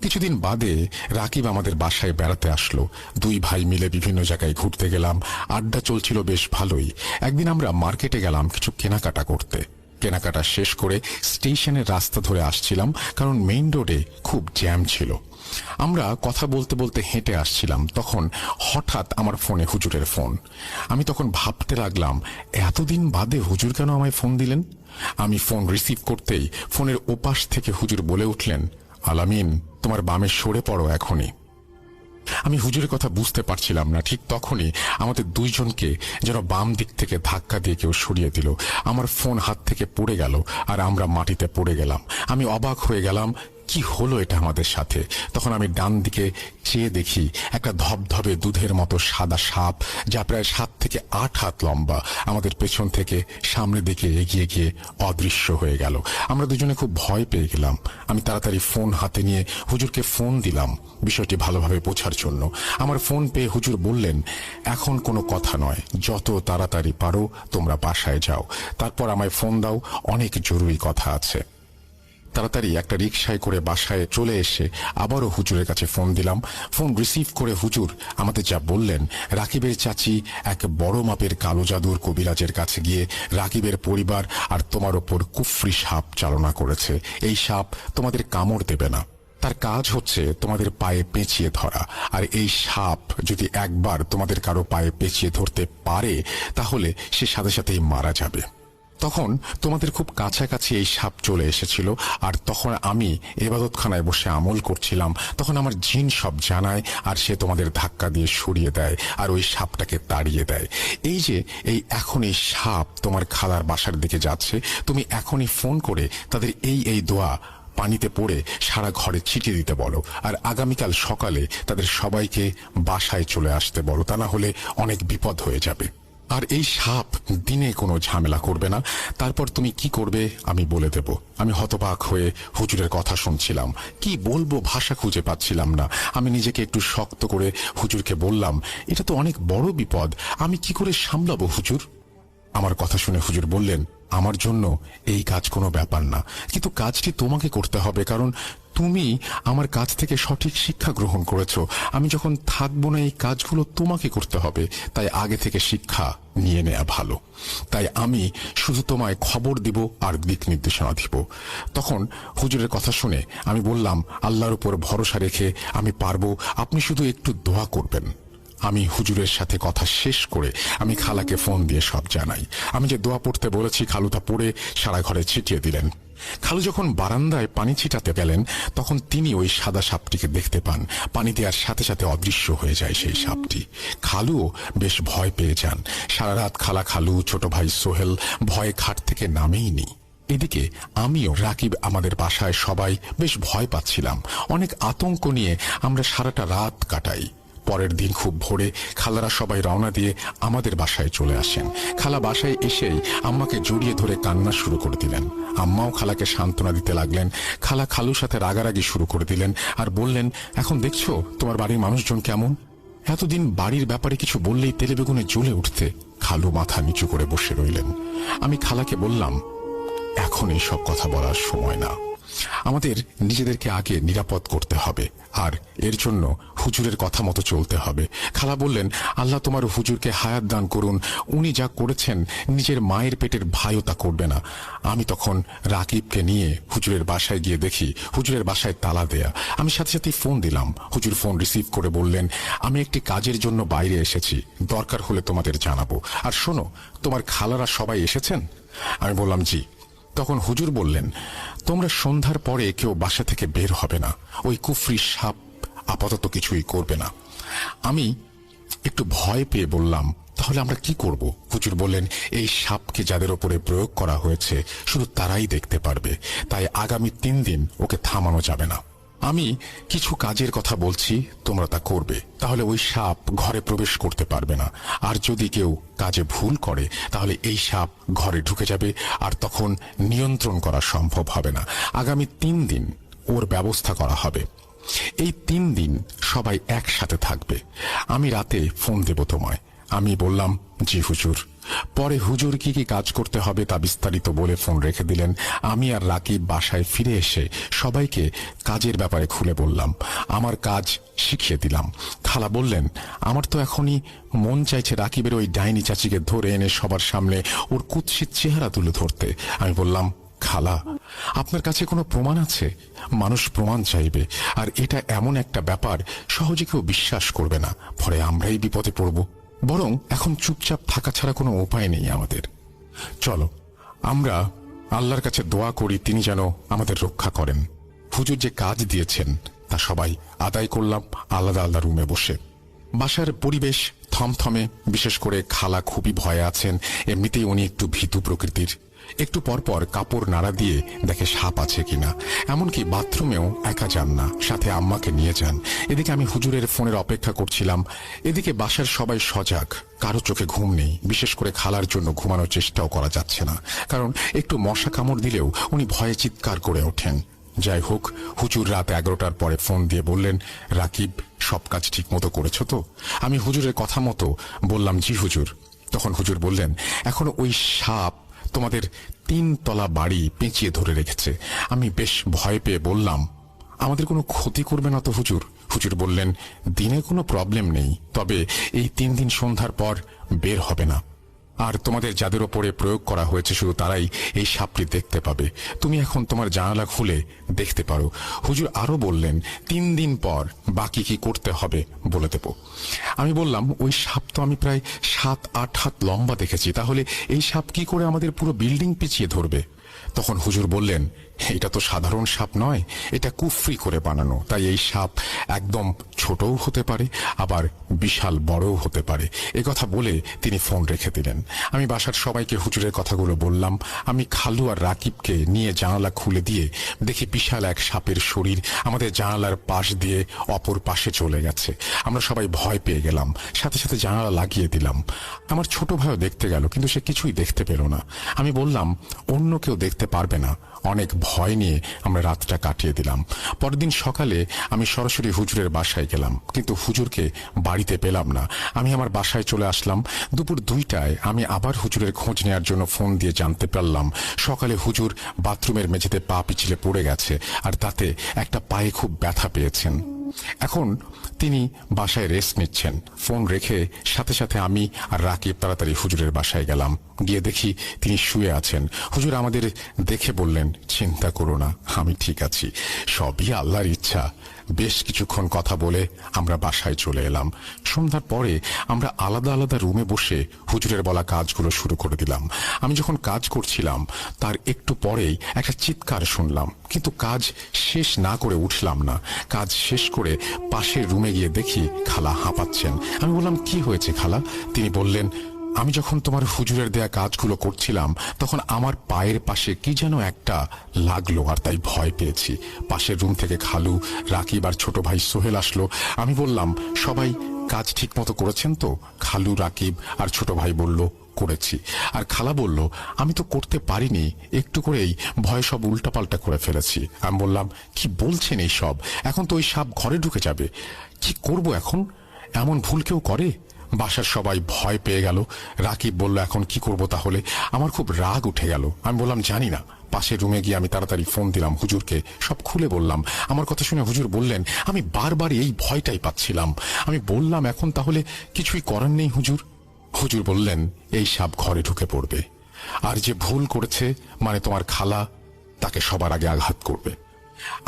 [SPEAKER 2] কিছুদিন বাদে রাকিব আমাদের বাসায় বেড়াতে আসলো। 2 ভাই মিলে বিভিন্ন জায়গায় ঘুরতে গেলাম। আড্ডা চলছিল বেশ ভালোই। একদিন আমরা মার্কেটে গেলাম কিছু কেনাকাটা করতে। কেনাকাটা শেষ করে স্টেশনের রাস্তা ধরে আসছিলাম, কারণ মেইন রোডে খুব জ্যাম ছিল। আমরা কথা বলতে বলতে হেঁটে আসছিলাম, তখন হঠাৎ আমার ফোনে হুজুরের ফোন। আমি তখন ভাবতে লাগলাম, এতদিন বাদে হুজুর কেন আমায় ফোন দিলেন? আমি ফোন রিসিভ করতেই ফোনের ওপাশ থেকে হুজুর বলে উঠলেন, আলামিন, তোমার বামে সরে পড়ো এখনই। আমি হুজুরের কথা বুঝতে পারছিলাম না। ঠিক তখনই আমাদের 2 জনকে যেন বাম দিক থেকে ধাক্কা দিয়ে কেউ সরিয়ে দিল। আমার ফোন হাত থেকে পড়ে গেল আর আমরা মাটিতে পড়ে গেলাম। আমি অবাক হয়ে গেলাম, কি হলো এটা আমাদের সাথে? তখন আমি ডান দিকে চেয়ে দেখি একটা ধবধবে দুধের মতো সাদা সাপ, যা প্রায় 7 থেকে 8 হাত লম্বা, আমাদের পেছন থেকে সামনের দিকে এগিয়ে গিয়ে অদৃশ্য হয়ে গেল। আমরা দুজনে খুব ভয় পেয়ে গেলাম। আমি তাড়াতাড়ি ফোন হাতে নিয়ে হুজুরকে ফোন দিলাম বিষয়টি ভালোভাবে বোঝার জন্য। আমার ফোন পেয়ে হুজুর বললেন, এখন কোনো কথা নয়, যত তাড়াতাড়ি পারো তোমরা বাসায় যাও, তারপর আমায় ফোন দাও, অনেক জরুরি কথা আছে। তাড়াতাড়ি একটা রিকশায় করে বাসায় চলে এসে আবারও হুজুরের কাছে ফোন দিলাম। ফোন রিসিভ করে হুজুর আমাদের যা বললেন, রাকিবের চাচি এক বড় মাপের কালো জাদুর কবিরাজের কাছে গিয়ে রাকিবের পরিবার আর তোমার ওপর কুফরি সাপ চালনা করেছে। এই সাপ তোমাদের কামড় দেবে না, তার কাজ হচ্ছে তোমাদের পায়ে পেঁচিয়ে ধরা। আর এই সাপ যদি একবার তোমাদের কারো পায়ে পেঁচিয়ে ধরতে পারে তাহলে সে সাথে সাথেই মারা যাবে। তখন তোমাদের খুব কাছাকাছি এই সাপ চলে এসেছিল, আর তখন আমি ইবাদতখানায় বসে আমল করছিলাম। তখন আমার জিন সব জানায়, আর সে তোমাদের ধাক্কা দিয়ে সরিয়ে দেয় আর ওই সাপটাকে তাড়িয়ে দেয়। এই এখন এই সাপ তোমার খালার বাসার দিকে যাচ্ছে। তুমি এখনই ফোন করে তাদের এই দোয়া পানিতে পড়ে সারা ঘরে ছিটিয়ে দিতে বলো, আর আগামীকাল সকালে তাদের সবাইকে বাসায় চলে আসতে বলো, তা না হলে অনেক বিপদ হয়ে যাবে। আর এই সাপ দিনে কোনো ঝামেলা করবে না। তারপর তুমি কি করবে আমি বলে দেব। আমি হতবাক হয়ে হুজুরের কথা শুনছিলাম, কি বলবো ভাষা খুঁজে পাচ্ছিলাম না। আমি নিজেকে একটু শক্ত করে হুজুরকে বললাম, এটা তো অনেক বড় বিপদ, আমি কি করে সামলাবো হুজুর? আমার কথা শুনে হুজুর বললেন, আমার জন্য এই কাজ কোনো ব্যাপার না, কিন্তু কাজটি তোমাকে করতে হবে, কারণ তুমি আমার কাছ থেকে সঠিক শিক্ষা গ্রহণ করেছো। আমি যখন থাকবো না এই কাজগুলো তোমাকে করতে হবে, তাই আগে থেকে শিক্ষা নিয়ে নেওয়া ভালো। তাই আমি শুধু তোমায় খবর দিব আর দিক নির্দেশনা দিব। তখন হুজুরের কথা শুনে আমি বললাম, আল্লাহর উপর ভরসা রেখে আমি পারবো, আপনি শুধু একটু দোয়া করবেন। আমি হুজুরের সাথে কথা শেষ করে আমি খালাকে ফোন দিয়ে সব জানাই। আমি যে দোয়া পড়তে বলেছি খালু তা পড়ে সারা ঘরে ছিটিয়ে দিলেন। খালু যখন বারান্দায় পানি ছিটাতে গেলেন তখন তিনি ওই সাদা সাপটিকে দেখতে পান। পানি দেওয়ার সাথে সাথে অদৃশ্য হয়ে যায় সেই সাপটি। খালুও বেশ ভয় পেয়ে যান। সারা রাত খালু ছোট ভাই সোহেল ভয়ে খাট থেকে নামেইনি। এদিকে আমিও রাকিব আমাদের বাসায় সবাই বেশ ভয় পাচ্ছিলাম। অনেক আতঙ্ক নিয়ে আমরা সারাটা রাত কাটাই। পরের দিন খুব ভোরে খালারা সবাই রওনা দিয়ে আমাদের বাসায় চলে আসেন। খালা বাসায় এসেই আম্মাকে জড়িয়ে ধরে কান্না শুরু করে দিলেন। আম্মাও খালাকে সান্ত্বনা দিতে লাগলেন। খালা খালুর সাথে রাগারাগি শুরু করে দিলেন আর বললেন, এখন দেখছো তোমার বাড়ির মানুষজন কেমন? এতদিন বাড়ির ব্যাপারে কিছু বললেই তেলে বেগুনে জ্বলে উঠতে। খালু মাথা নিচু করে বসে রইলেন। আমি খালাকে বললাম, এখন এই সব কথা বলার সময় না, আমাদের নিজেদেরকে আগে নিরাপদ করতে হবে, আর এর জন্য হুজুরের কথা মতো চলতে হবে। খালা বললেন, আল্লাহ তোমার হুজুরকে হায়াত দান করুন, উনি যা করেছেন নিজের মায়ের পেটের ভাইও তা করবে না। আমি তখন রাকিবকে নিয়ে হুজুরের বাসায় গিয়ে দেখি হুজুরের বাসায় তালা দেয়া। আমি সাথে সাথেই ফোন দিলাম। হুজুর ফোন রিসিভ করে বললেন, আমি একটি কাজের জন্য বাইরে এসেছি, দরকার হলে তোমাদের জানাবো। আর শোনো, তোমার খালারা সবাই এসেছেন? আমি বললাম, জি। তখন হুজুর বললেন, তোমরা সন্ধ্যার পরে কেউ বাসা থেকে বের হবে না, ওই কুফরি সাপ আপাতত কিছুই করবে না। আমি একটু ভয় পেয়ে বললাম, তাহলে আমরা কি করব? হুজুর বললেন, এই সাপকে যাদের ওপরে প্রয়োগ করা হয়েছে শুধু তারাই দেখতে পারবে, তাই আগামী 3 দিন ওকে থামানো যাবে না। আমি কিছু কাজের কথা বলছি, তোমরা তা করবে, তাহলে ওই সাপ ঘরে প্রবেশ করতে পারবে না। আর যদি কেউ কাজে ভুল করে তাহলে এই সাপ ঘরে ঢুকে যাবে, আর তখন নিয়ন্ত্রণ করা সম্ভব হবে না। আগামী 3 দিন ওর ব্যবস্থা করা হবে। এই 3 দিন সবাই একসাথে থাকবে। আমি রাতে ফোন দেব তোমায়। আমি বললাম, জি হুজুর। পরে হুজুর কি কি কাজ করতে হবে তা বিস্তারিত বলে ফোন রেখে দিলেন। আমি আর রাকিব বাসায় ফিরে এসে সবাইকে কাজের ব্যাপারে খুলে বললাম, আমার কাজ শিখিয়ে দিলাম। খালা বললেন, আমার তো এখনই মন চাইছে রাকিবের ওই ডাইনি চাচিকে ধরে এনে সবার সামনে ওর কুৎসিত চেহারা তুলে ধরতে। আমি বললাম, খালা, আপনার কাছে কোনো প্রমাণ আছে? মানুষ প্রমাণ চাইবে, আর এটা এমন একটা ব্যাপার সহজে কেউ বিশ্বাস করবে না, পরে আমরাই বিপদে পড়ব। বরং এখন চুপচাপ থাকা ছাড়া কোনো উপায় নেই আমাদের। চলো আমরা আল্লাহর কাছে দোয়া করি তিনি যেন আমাদের রক্ষা করেন। হুজুর যে কাজ দিয়েছেন তা সবাই আদায় করলাম আলাদা আলাদা রুমে বসে। বাসার পরিবেশ থমথমে, বিশেষ করে খালা খুবই ভয়ে আছেন। এমনিতেই উনি একটু ভীতু প্রকৃতির। একটু পরপর কাপড় নাড়া দিয়ে দেখে সাপ আছে কিনা। এমনকি বাথরুমেও একা যান না, সাথে আম্মাকে নিয়ে যান। এদিকে আমি হুজুরের ফোনের অপেক্ষা করছিলাম। এদিকে বাসার সবাই সজাগ, কারো চোখে ঘুম নেই। বিশেষ করে খালার জন্য ঘুমানোর চেষ্টাও করা যাচ্ছে না, কারণ একটু মশা কামড় দিলেও উনি ভয়ে চিৎকার করে ওঠেন। যাই হোক, হুজুর রাত 11টার পরে ফোন দিয়ে বললেন, রাকিব, সব কাজ ঠিক মতো করেছো তো? আমি হুজুরের কথা মতো বললাম, জি হুজুর। তখন হুজুর বললেন, এখনো ওই সাপ তোমাদের 3 তলা বাড়ি পেঁচিয়ে ধরে রেখেছে। আমি বেশ ভয় পেয়ে বললাম, আমাদের কোনো ক্ষতি করবে না তো হুজুর? হুজুর বললেন, দিনে কোনো প্রবলেম নেই, তবে এই 3 দিন সন্ধ্যার পর বের হবে না। আর তোমাদের যাদের ওপরে প্রয়োগ করা হয়েছে শুধু তারাই এই সাপটি দেখতে পাবে। তুমি এখন তোমার জানালা খুলে দেখতে পারো। হুজুর আরো বললেন, 3 দিন পর বাকি কি করতে হবে বলে দেব। আমি বললাম, ওই সাপ তো আমি প্রায় 7-8 হাত লম্বা দেখেছি, তাহলে এই সাপ কি করে আমাদের পুরো বিল্ডিং পিছিয়ে ধরবে? তখন হুজুর বললেন, এটা তো সাধারণ সাপ নয়, এটা কুফরি করে বানানো, তাই এই সাপ একদম ছোটও হতে পারে, আবার বিশাল বড়ও হতে পারে। কথা বলে তিনি ফোন রেখে দিলেন। আমি বাসার সবাইকে হুজুরের কথাগুলো বললাম। আমি খালু আর রাকিবকে নিয়ে জানালা খুলে দিয়ে দেখি বিশাল এক সাপের শরীর আমাদের জানালার পাশ দিয়ে অপর পাশে চলে গেছে। আমরা সবাই ভয় পেয়ে গেলাম, সাথে সাথে জানালা লাগিয়ে দিলাম। আমার ছোট ভাইও দেখতে গেল, কিন্তু সে কিছুই দেখতে পেল না। আমি বললাম, অন্য কেউ দেখতে পারবে না। অনেক ভয় নিয়ে আমরা রাতটা কাটিয়ে দিলাম। পরের দিন সকালে আমি সরাসরি হুজুরের বাসায় গেলাম, কিন্তু হুজুরকে বাড়িতে পেলাম না। আমি আমার বাসায় চলে আসলাম। দুপুর 2টায় আমি আবার হুজুরের খোঁজ নেওয়ার জন্য ফোন দিয়ে জানতে পারলাম সকালে হুজুর বাথরুমের মেঝেতে পা পিছলে পড়ে গেছে, আর তাতে একটা পায়ে খুব ব্যথা পেয়েছেন। এখন তিনি বাসায় রেস্ট নিচ্ছেন। ফোন রেখে সাথে সাথে আমি আর রাকিব তাড়াতাড়ি হুজুরের বাসায় গেলাম। গিয়ে দেখি তিনি শুয়ে আছেন। হুজুর আমাদের দেখে বললেন, চিন্তা করো না, আমি ঠিক আছি, সবই আল্লাহর ইচ্ছা। বেশ কিছুক্ষণ কথা বলে আমরা বাসায় চলে এলাম। সন্ধ্যার পরে আমরা আলাদা আলাদা রুমে বসে হুজুরের বলা কাজগুলো শুরু করে দিলাম। আমি যখন কাজ করছিলাম তার একটু পরেই একটা চিৎকার শুনলাম, কিন্তু কাজ শেষ না করে উঠলাম না। কাজ শেষ করে পাশের রুমে গিয়ে দেখি খালা হাঁপাচ্ছেন। আমি বললাম, কি হয়েছে খালা? তিনি বললেন, আমি যখন তোমার হুজুরের দেয়া কাজগুলো করছিলাম তখন আমার পায়ের পাশে কি যেন একটা লাগলো, আর তাই ভয় পেয়েছি। পাশের রুম থেকে খালু, রাকিব আর ছোট ভাই সোহেল আসলো। আমি বললাম, সবাই কাজ ঠিক মতো করেছেন তো? খালু, রাকিব আর ছোট ভাই বলল, করেছি। আর খালা বলল, আমি তো করতে পারিনি, একটু করেই ভয় সব উল্টাপাল্টা করে ফেলেছি। আমি বললাম, কি বলছেন এই সব? এখন তো ওই সাপ ঘরে ঢুকে যাবে, কি করব এখন? এমন ভুল কেউ করে? বাসার সবাই ভয় পেয়ে গেল। রাকিব বলল, এখন কি করব তাহলে? আমার খুব রাগ উঠে গেল। আমি বললাম, জানি না। পাশের রুমে গিয়ে আমি তাড়াতাড়ি ফোন দিলাম হুজুরকে, সব খুলে বললাম। আমার কথা শুনে হুজুর বললেন, আমি বারবার এই ভয়টাই পাচ্ছিলাম। আমি বললাম, এখন তাহলে কিছুই করার নেই হুজুর? হুজুর বললেন, এই সাপ ঘরে ঢুকে পড়বে, আর যে ভুল করেছে মানে তোমার খালা, তাকে সবার আগে আঘাত করবে।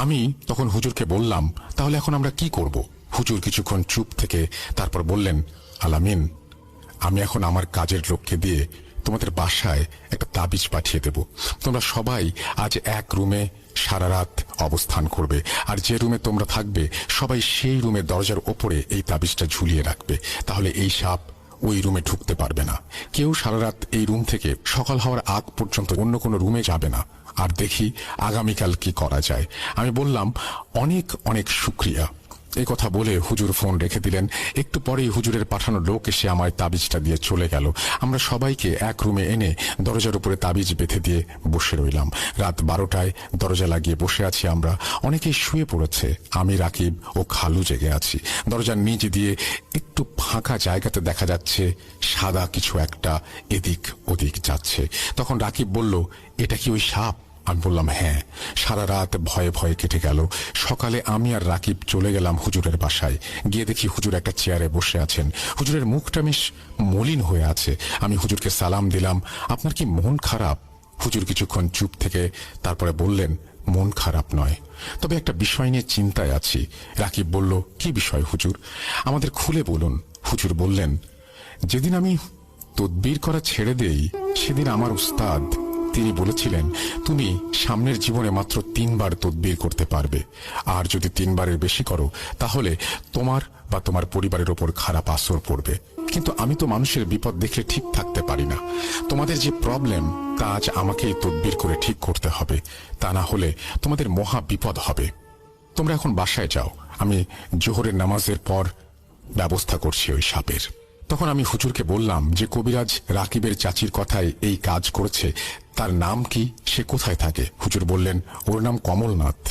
[SPEAKER 2] আমি তখন হুজুরকে বললাম, তাহলে এখন আমরা কি করব? হুজুর কিছুক্ষণ চুপ থেকে তারপর বললেন, আলামিন, আমি এখন আমার কাজের লোককে দিয়ে তোমাদের বাসায় একটা তাবিজ পাঠিয়ে দেব। তোমরা সবাই আজ এক রুমে সারা রাত অবস্থান করবে, আর যে রুমে তোমরা থাকবে সবাই সেই রুমের দরজার ওপরে এই তাবিজটা ঝুলিয়ে রাখবে। তাহলে এই সাপ ওই রুমে ঢুকতে পারবে না। কেউ সারা রাত এই রুম থেকে সকাল হওয়ার আগ পর্যন্ত অন্য কোনো রুমে যাবে না। আর দেখি আগামীকাল কি করা যায়। আমি বললাম, অনেক অনেক শুক্রিয়া। এই কথা বলে হুজুর ফোন রেখে দিলেন। একটু পরেই হুজুরের পাঠানো লোক এসে আমায় তাবিজটা দিয়ে চলে গেল। আমরা সবাইকে এক রুমে এনে দরজার উপরে তাবিজ বেঁধে দিয়ে বসে রইলাম। রাত 12টায় দরজা লাগিয়ে বসে আছি আমরা। অনেকেই শুয়ে পড়েছে, আমি, রাকিব ও খালু জেগে আছি। দরজার নিচ দিয়ে একটু ফাঁকা জায়গাতে দেখা যাচ্ছে সাদা কিছু একটা এদিক ওদিক যাচ্ছে। তখন রাকিব বলল, এটা কি ওই সাপ? আমি বললাম, হ্যাঁ। সারা রাত ভয়ে ভয়ে কেটে গেল। সকালে আমি আর রাকিব চলে গেলাম হুজুরের বাসায়। গিয়ে দেখি হুজুর একটা চেয়ারে বসে আছেন। হুজুরের মুখটা বেশ মলিন হয়ে আছে। আমি হুজুরকে সালাম দিলাম, আপনার কি মন খারাপ? হুজুর কিছুক্ষণ চুপ থেকে তারপরে বললেন, মন খারাপ নয়, তবে একটা বিষয় নিয়ে চিন্তায় আছি। রাকিব বলল, কি বিষয় হুজুর? আমাদের খুলে বলুন। হুজুর বললেন, যেদিন আমি তদবির করা ছেড়ে দেই সেদিন আমার উস্তাদ তিনি বলেছিলেন, তুমি সামনের জীবনে মাত্র 3 বার তদবির করতে পারবে, আর যদি 3 বারের বেশি করো তাহলে তোমার বা তোমার পরিবারের ওপর খারাপ আসর পড়বে। কিন্তু আমি তো মানুষের বিপদ দেখলে ঠিক থাকতে পারি না। তোমাদের যে প্রবলেম তা আজ আমাকেই তদবির করে ঠিক করতে হবে, তা না হলে তোমাদের মহা বিপদ হবে। তোমরা এখন বাসায় যাও, আমি জোহরের নামাজের পর ব্যবস্থা করছি ওই সাপের। তখন আমি হুজুরকে বললাম যে কবিরাজ রাকিবের চাচির কথায় এই কাজ করেছে, তার নাম কি, সে কোথায় থাকে? হুজুর বললেন, ওর নাম কমলনাথ,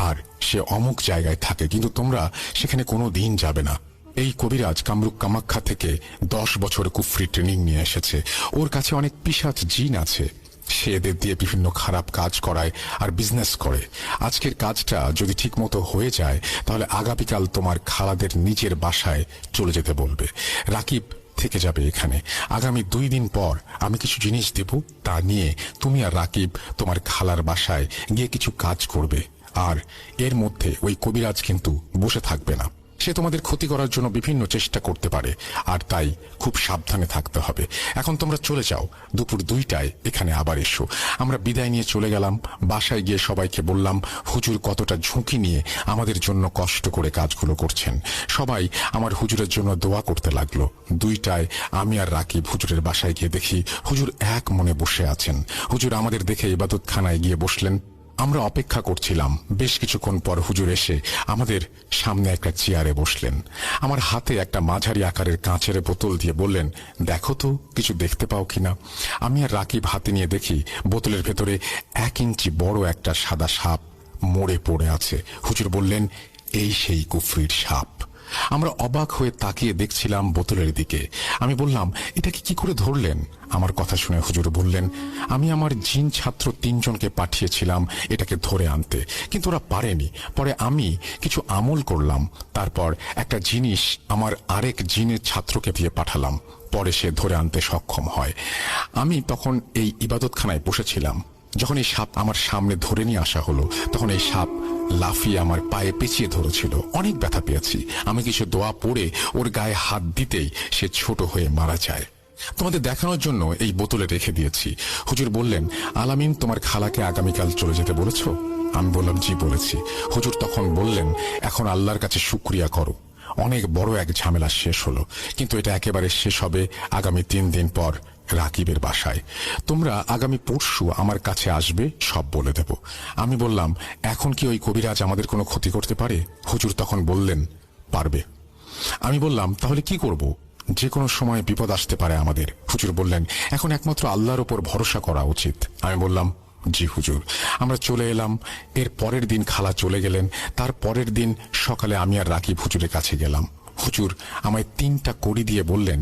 [SPEAKER 2] আর সে অমুক জায়গায় থাকে, কিন্তু তোমরা সেখানে কোনো দিন যাবে না। এই কবিরাজ কামরূপ কামাখ্যা থেকে 10 বছর কুফরি ট্রেনিং নিয়ে এসেছে। ওর কাছে অনেক পিশাচ জিন আছে, সে এদের দিয়ে বিভিন্ন খারাপ কাজ করায় আর বিজনেস করে। আজকের কাজটা যদি ঠিক মতো হয়ে যায় তাহলে আগামীকাল তোমার খালাদের নিজের বাসায় চলে যেতে বলবে। রাকিব থেকে যাবে এখানে। আগামী 2 দিন পর আমি কিছু জিনিস দেব, তা নিয়ে তুমি আর রাকিব তোমার খালার বাসায় গিয়ে কিছু কাজ করবে। আর এর মধ্যে ওই কবিরাজ কিন্তু বসে থাকবে না, সে তোমাদের ক্ষতি করার জন্য বিভিন্ন চেষ্টা করতে পারে, আর তাই খুব সাবধানে থাকতে হবে। এখন তোমরা চলে যাও, দুপুর 2টায় এখানে আবার এসো। আমরা বিদায় নিয়ে চলে গেলাম। বাসায় গিয়ে সবাইকে বললাম হুজুর কতটা ঝুঁকি নিয়ে আমাদের জন্য কষ্ট করে কাজগুলো করছেন। সবাই আমার হুজুরের জন্য দোয়া করতে লাগলো। 2টায় আমি আর রাকিব হুজুরের বাসায় গিয়ে দেখি হুজুর এক মনে বসে আছেন। হুজুর আমাদের দেখে ইবাদতখানায় গিয়ে বসলেন। আমরা অপেক্ষা করছিলাম। বেশ কিছুক্ষণ পর হুজুর এসে আমাদের সামনে একটা চেয়ারে বসলেন। আমার হাতে একটা মাঝারি আকারের কাঁচের বোতল দিয়ে বললেন, দেখো তো কিছু দেখতে পাও কিনা। আমি আর রাকিব হাতে নিয়ে দেখি বোতলের ভেতরে 1 ইঞ্চি বড় একটা সাদা সাপ মরে পড়ে আছে। হুজুর বললেন, এই সেই কুফরির সাপ। আমরা অবাক হয়ে তাকিয়ে দেখছিলাম বোতলের দিকে। আমি বললাম, এটাকে কি করে ধরলেন? আমার কথা শুনে হুজুর বললেন, আমি আমার জিন ছাত্র 3 জনকে পাঠিয়েছিলাম এটাকে ধরে আনতে, কিন্তু ওরা পারেনি। পরে আমি কিছু আমল করলাম, তারপর একটা জিনিস আমার আরেক জিনের ছাত্রকে দিয়ে পাঠালাম, পরে সে ধরে আনতে সক্ষম হয়। আমি তখন এই ইবাদতখানায় বসেছিলাম। যখন এই সাপ আমার সামনে ধরে নিয়ে আসা হলো তখন এই সাপ লাফিয়ে আমার পায়ে পেঁচিয়ে ধরেছিল। অনেক ব্যথা পেয়েছি। আমি কিছু দোয়া পড়ে ওর গায়ে হাত দিতেই সে ছোট হয়ে মারা যায়। তোমাদের দেখানোর জন্য এই বোতলে রেখে দিয়েছি। হুজুর বললেন, আলামিন তোমার খালাকে আগামীকাল চলে যেতে বলেছো? আমি বললাম, জি বলেছি। হুজুর তখন বললেন, এখন আল্লাহর কাছে শুকরিয়া করো, অনেক বড় এক ঝামেলা শেষ হলো, কিন্তু এটা একেবারে শেষ হবে আগামী 3 দিন পর রাকিবের বাসায়। তোমরা আগামী পরশু আমার কাছে আসবে, সব বলে দেব। আমি বললাম, এখন কি ওই কবিরাজ আমাদের কোনো ক্ষতি করতে পারে? হুজুর তখন বললেন, পারবে। আমি বললাম, তাহলে কি করব? যে কোনো সময় বিপদ আসতে পারে আমাদের। হুজুর বললেন, এখন একমাত্র আল্লাহর উপর ভরসা করা উচিত। আমি বললাম, জি হুজুর। আমরা চলে এলাম। এর পরের দিন খালা চলে গেলেন। তার পরের দিন সকালে আমি আর রাকিব হুজুরের কাছে গেলাম। হুজুর আমায় 3টা কড়ি দিয়ে বললেন,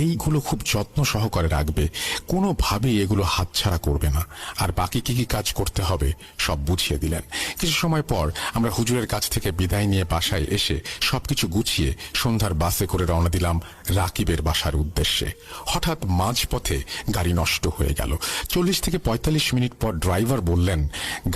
[SPEAKER 2] এইগুলো খুব যত্ন সহকারে রাখবে, কোনোভাবেই এগুলো হাতছাড়া করবে না, আর বাকি কি কি কাজ করতে হবে সব বুঝিয়ে দিলেন। কিছু সময় পর আমরা হুজুরের কাছ থেকে বিদায় নিয়ে বাসায় এসে সবকিছু গুছিয়ে সন্ধ্যার বাসে করে রওনা দিলাম রাকিবের বাসার উদ্দেশ্যে। হঠাৎ মাঝপথে গাড়ি নষ্ট হয়ে গেল। 40 থেকে 45 মিনিট পর ড্রাইভার বললেন,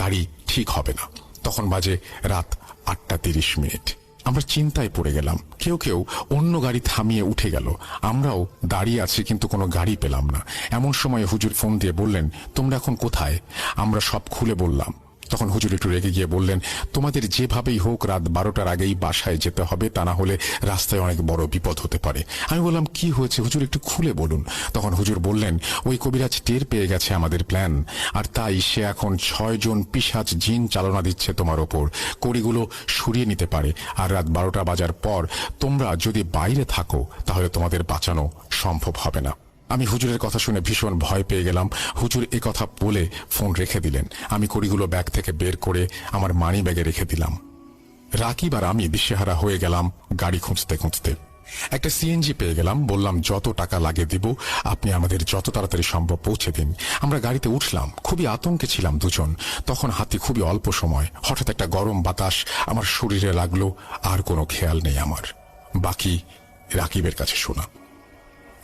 [SPEAKER 2] গাড়ি ঠিক হবে না। তখন বাজে রাত 8টা 30 মিনিট। আমরা চিন্তায় পড়ে গেলাম। কেউ কেউ অন্য গাড়ি থামিয়ে উঠে গেল, আমরাও দাঁড়িয়ে আছি কিন্তু কোনো গাড়ি পেলাম না। এমন সময় হুজুর ফোন দিয়ে বললেন, তোমরা এখন কোথায়? আমরা সব খুলে বললাম। তখন হুজুর একটু রেগে গিয়ে বললেন, তোমাদের যেভাবেই হোক রাত 12টার আগেই বাসায় যেতে হবে, তা না হলে রাস্তায় অনেক বড় বিপদ হতে পারে। আমি বললাম, কি হয়েছে হুজুর, একটু খুলে বলুন। তখন হুজুর বললেন, ওই কবিরাজ টের পেয়ে গেছে আমাদের প্ল্যান, আর তাই সে এখন 6 জন পিশাচ জিন চালনা দিচ্ছে তোমার ওপর। কড়িগুলো সরিয়ে নিতে পারে, আর রাত 12টা বাজার পর তোমরা যদি বাইরে থাকো তাহলে তোমাদের বাঁচানো সম্ভব হবে না। আমি হুজুরের কথা শুনে ভীষণ ভয় পেয়ে গেলাম। হুজুর এ কথা বলে ফোন রেখে দিলেন। আমি কড়িগুলো ব্যাগ থেকে বের করে আমার মানি ব্যাগে রেখে দিলাম। রাকিব আর আমি দিশেহারা হয়ে গেলাম গাড়ি খুঁজতে খুঁজতে। একটা সিএনজি পেয়ে গেলাম। বললাম, যত টাকা লাগে দিব, আপনি আমাদের যত তাড়াতাড়ি সম্ভব পৌঁছে দিন। আমরা গাড়িতে উঠলাম। খুবই আতঙ্কে ছিলাম দুজন। তখন হাতে খুবই অল্প সময়। হঠাৎ একটা গরম বাতাস আমার শরীরে লাগলো, আর কোনো খেয়াল নেই আমার। বাকি রাকিবের কাছে শোনা।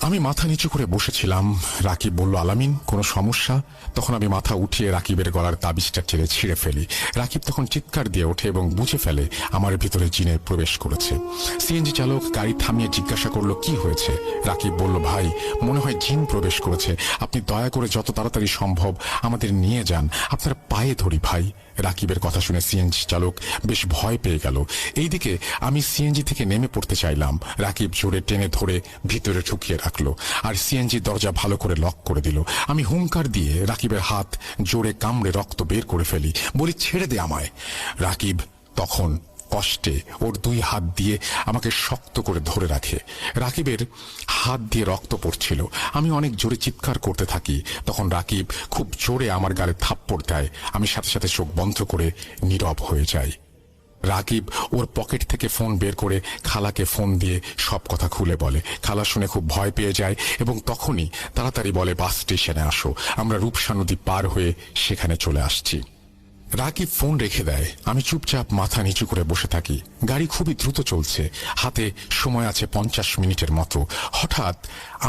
[SPEAKER 2] আমি মাথা নিচু করে বসেছিলাম। রাকিব বলল, আলামিন কোনো সমস্যা? তখন আমি মাথা উঠিয়ে রাকিবের গলার তাবিজটা ছিঁড়ে ফেলি। রাকিব তখন চিৎকার দিয়ে ওঠে এবং বুঝে ফেলে আমার ভিতরে জিনে প্রবেশ করেছে। সিএনজি চালক গাড়ি থামিয়ে জিজ্ঞাসা করলো, কি হয়েছে? রাকিব বলল, ভাই মনে হয় জিন প্রবেশ করেছে, আপনি দয়া করে যত তাড়াতাড়ি সম্ভব আমাদের নিয়ে যান, আপনার পায়ে ধরি ভাই। রাকিবের কথা শুনে সিএনজি চালক বেশ ভয় পেয়ে গেল। এইদিকে আমি সিএনজি থেকে নেমে পড়তে চাইলাম। রাকিব জোরে টেনে ধরে ভিতরে ঢুকিয়ে রাখলো, আর সিএনজি দরজা ভালো করে লক করে দিল। আমি হুঙ্কার দিয়ে রাকিবের হাত জোরে কামড়ে রক্ত বের করে ফেলি। বলি, ছেড়ে দে আমায়। রাকিব তখন কষ্টে ওর 2 হাত দিয়ে আমাকে শক্ত করে ধরে রাখে। রাকিবের হাত দিয়ে রক্ত পড়ছিল। আমি অনেক জোরে চিৎকার করতে থাকি। তখন রাকিব খুব জোরে আমার গালে থাপ্পড় দেয়। আমি সাথে সাথে চোখ বন্ধ করে নীরব হয়ে যাই। রাকিব ওর পকেট থেকে ফোন বের করে খালাকে ফোন দিয়ে সব কথা খুলে বলে। খালা শুনে খুব ভয় পেয়ে যায় এবং তখনই তাড়াতাড়ি বলে, বাস স্টেশনে আসো। আমরা রূপসা নদী পার হয়ে সেখানে চলে আসছি। রাকিব ফোন রেখে দেয়। আমি চুপচাপ মাথা নিচু করে বসে থাকি। গাড়ি খুবই দ্রুত চলছে। হাতে সময় আছে 50 মিনিটের মতো। হঠাৎ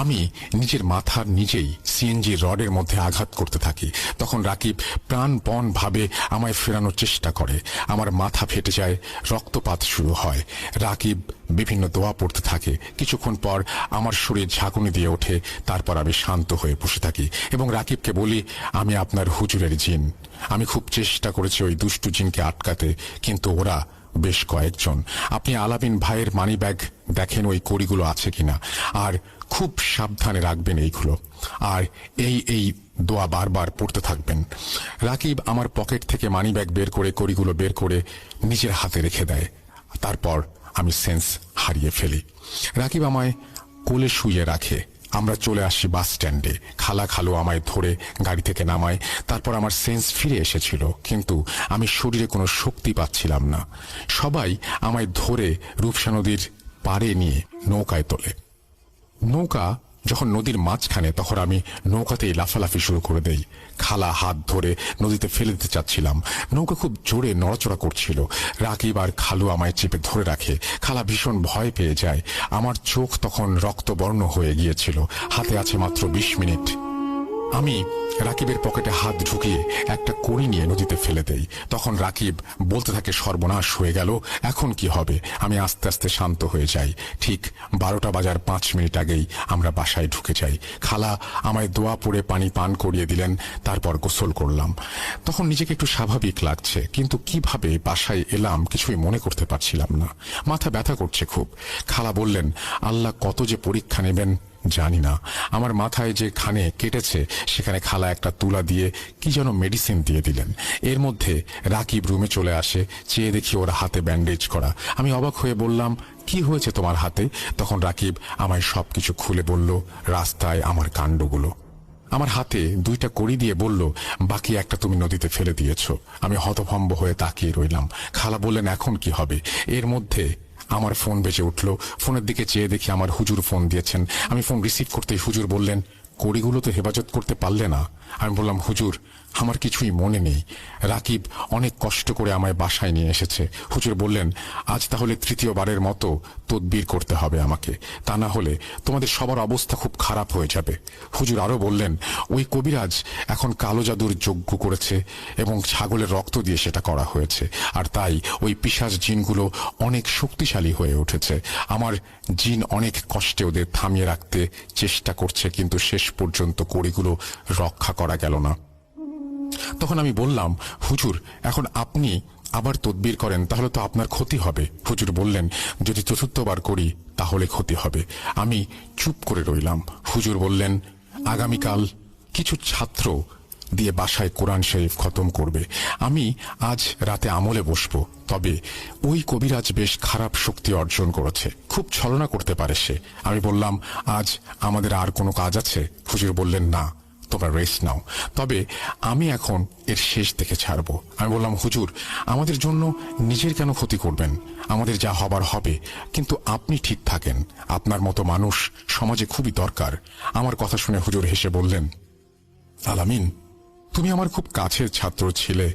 [SPEAKER 2] আমি নিজের মাথার নিজেই সিএনজি রডের মধ্যে আঘাত করতে থাকি। তখন রাকিব প্রাণপণ ভাবে আমায় ফেরানোর চেষ্টা করে। আমার মাথা ফেটে যায়, রক্তপাত শুরু হয়। রাকিব বিভিন্ন দোয়া পড়তে থাকে। কিছুক্ষণ পর আমার শরীর ঝাঁকুনি দিয়ে ওঠে। তারপর আমি শান্ত হয়ে বসে থাকি এবং রাকিবকে বলি, আমি আপনার হুজুরের জিন। আমি খুব চেষ্টা করেছি ওই দুষ্টু জিনকে আটকাতে, কিন্তু ওরা বেশ কয়েকজন। আপনি আলামিন ভাইয়ের মানি ব্যাগ দেখেন ওই কড়িগুলো আছে কিনা, আর খুব সাবধানে রাখবেন এইগুলো, আর এই দোয়া বারবার পড়তে থাকবেন। রাকিব আমার পকেট থেকে মানি ব্যাগ বের করে কড়িগুলো বের করে নিজের হাতে রেখে দেয়। তারপর আমি সেন্স হারিয়ে ফেলি। রাকিব আমায় কোলে শুইয়ে রাখে। আমরা চলে আসি বাস স্ট্যান্ডে। খালু আমায় ধরে গাড়ি থেকে নামায়। তারপর আমার সেন্স ফিরে এসেছিল, কিন্তু আমি শরীরে কোনো শক্তি পাচ্ছিলাম না। সবাই আমায় ধরে রূপসা নদীর পাড়ে নিয়ে নৌকায় তোলে। নৌকা যখন নদীর মাঝখানে, তখন আমি নৌকাতেই লাফালাফি শুরু করে দেই। খালা হাত ধরে নদীতে ফেলে দিতে চাচ্ছিলাম। নৌকা খুব জোরে নড়াচড়া করছিল। রাকিব আর খালু আমায় চেপে ধরে রাখে। খালা ভীষণ ভয় পেয়ে যায়। আমার চোখ তখন রক্তবর্ণ হয়ে গিয়েছিল। হাতে আছে মাত্র 20 মিনিট। আমি রাকিবের পকেটে হাত ঢুকিয়ে একটা কড়ি নিয়ে নদীতে ফেলে দেই। তখন রাকিব বলতে থাকে, সর্বনাশ হয়ে গেল, এখন কি হবে? আমি আস্তে আস্তে শান্ত হয়ে যাই। ঠিক 12টা বাজার 5 মিনিট আগেই আমরা বাসায় ঢুকে যাই। খালা আমায় দোয়া পড়ে পানি পান করিয়ে দিলেন, তারপর গোসল করলাম। তখন নিজেকে একটু স্বাভাবিক লাগছে, কিন্তু কিভাবে বাসায় এলাম কিছুই মনে করতে পারছিলাম না। মাথা ব্যথা করছে খুব। খালা বললেন, আল্লাহ কত যে পরীক্ষা নেবেন জানি না। আমার মাথায় যে খানে কেটেছে সেখানে খালা একটা তুলা দিয়ে কি যেন মেডিসিন দিয়ে দিলেন। এর মধ্যে রাকিব রুমে চলে আসে। চেয়ে দেখি ওর হাতে ব্যান্ডেজ করা। আমি অবাক হয়ে বললাম, কি হয়েছে তোমার হাতে? তখন রাকিব আমায় সবকিছু খুলে বলল, রাস্তায় আমার কাণ্ডগুলো। আমার হাতে 2টা কড়ি দিয়ে বলল, বাকি একটা তুমি নদীতে ফেলে দিয়েছ। আমি হতভম্ব হয়ে তাকিয়ে রইলাম। খালা বললেন, এখন কি হবে? এর মধ্যে আমার ফোন বেজে উঠল। ফোনের দিকে চেয়ে দেখি আমার হুজুর ফোন দিয়েছেন। আমি ফোন রিসিভ করতেই হুজুর বললেন, কড়িগুলো তো হেফাজত করতে পারলে না? আমি বললাম, হুজুর আমার কিছুই মনে নেই। রাকিব অনেক কষ্ট করে আমায় বাসায় নিয়ে এসেছে। হুজুর বললেন, আজ তাহলে 3য়বারের মতো তদবির করতে হবে আমাকে, তা না হলে তোমাদের সবার অবস্থা খুব খারাপ হয়ে যাবে। হুজুর আরো বললেন, ওই কবিরাজ এখন কালো জাদুর যজ্ঞ করেছে এবং ছাগলের রক্ত দিয়ে সেটা করা হয়েছে, আর তাই ওই পিশাচ জিনগুলো অনেক শক্তিশালী হয়ে উঠেছে। আমার জিন অনেক কষ্টে ওদের থামিয়ে রাখতে চেষ্টা করছে, কিন্তু শেষ পর্যন্ত কড়িগুলো রক্ষা করা গেল না। তখন আমি বললাম, হুজুর এখন আপনি আবার তদবির করেন, তাহলে তো আপনার ক্ষতি হবে। হুজুর বললেন, যদি 4র্থবার করি তাহলে ক্ষতি হবে। আমি চুপ করে রইলাম। হুজুর বললেন, আগামীকাল কিছু ছাত্র দিয়ে বাসায় কোরআন শরীফ খতম করবে। আমি আজ রাতে আমলে বসবো, তবে ওই কবিরাজ বেশ খারাপ শক্তি অর্জন করেছে, খুব ছলনা করতে পারে সে। আমি বললাম, আজ আমাদের আর কোনো কাজ আছে? হুজুর বললেন, না, তোমরা রেস্ট নাও, তবে আমি এখন এর শেষ দেখে ছাড়বো। আমি বললাম, হুজুর আমাদের জন্য নিজের কেন ক্ষতি করবেন? আমাদের যা হবার হবে, কিন্তু আপনি ঠিক থাকেন। আপনার মতো মানুষ সমাজে খুবই দরকার। আমার কথা শুনে হুজুর হেসে বললেন, আলামিন, তুমি আমার খুব কাছের ছাত্র ছিলে।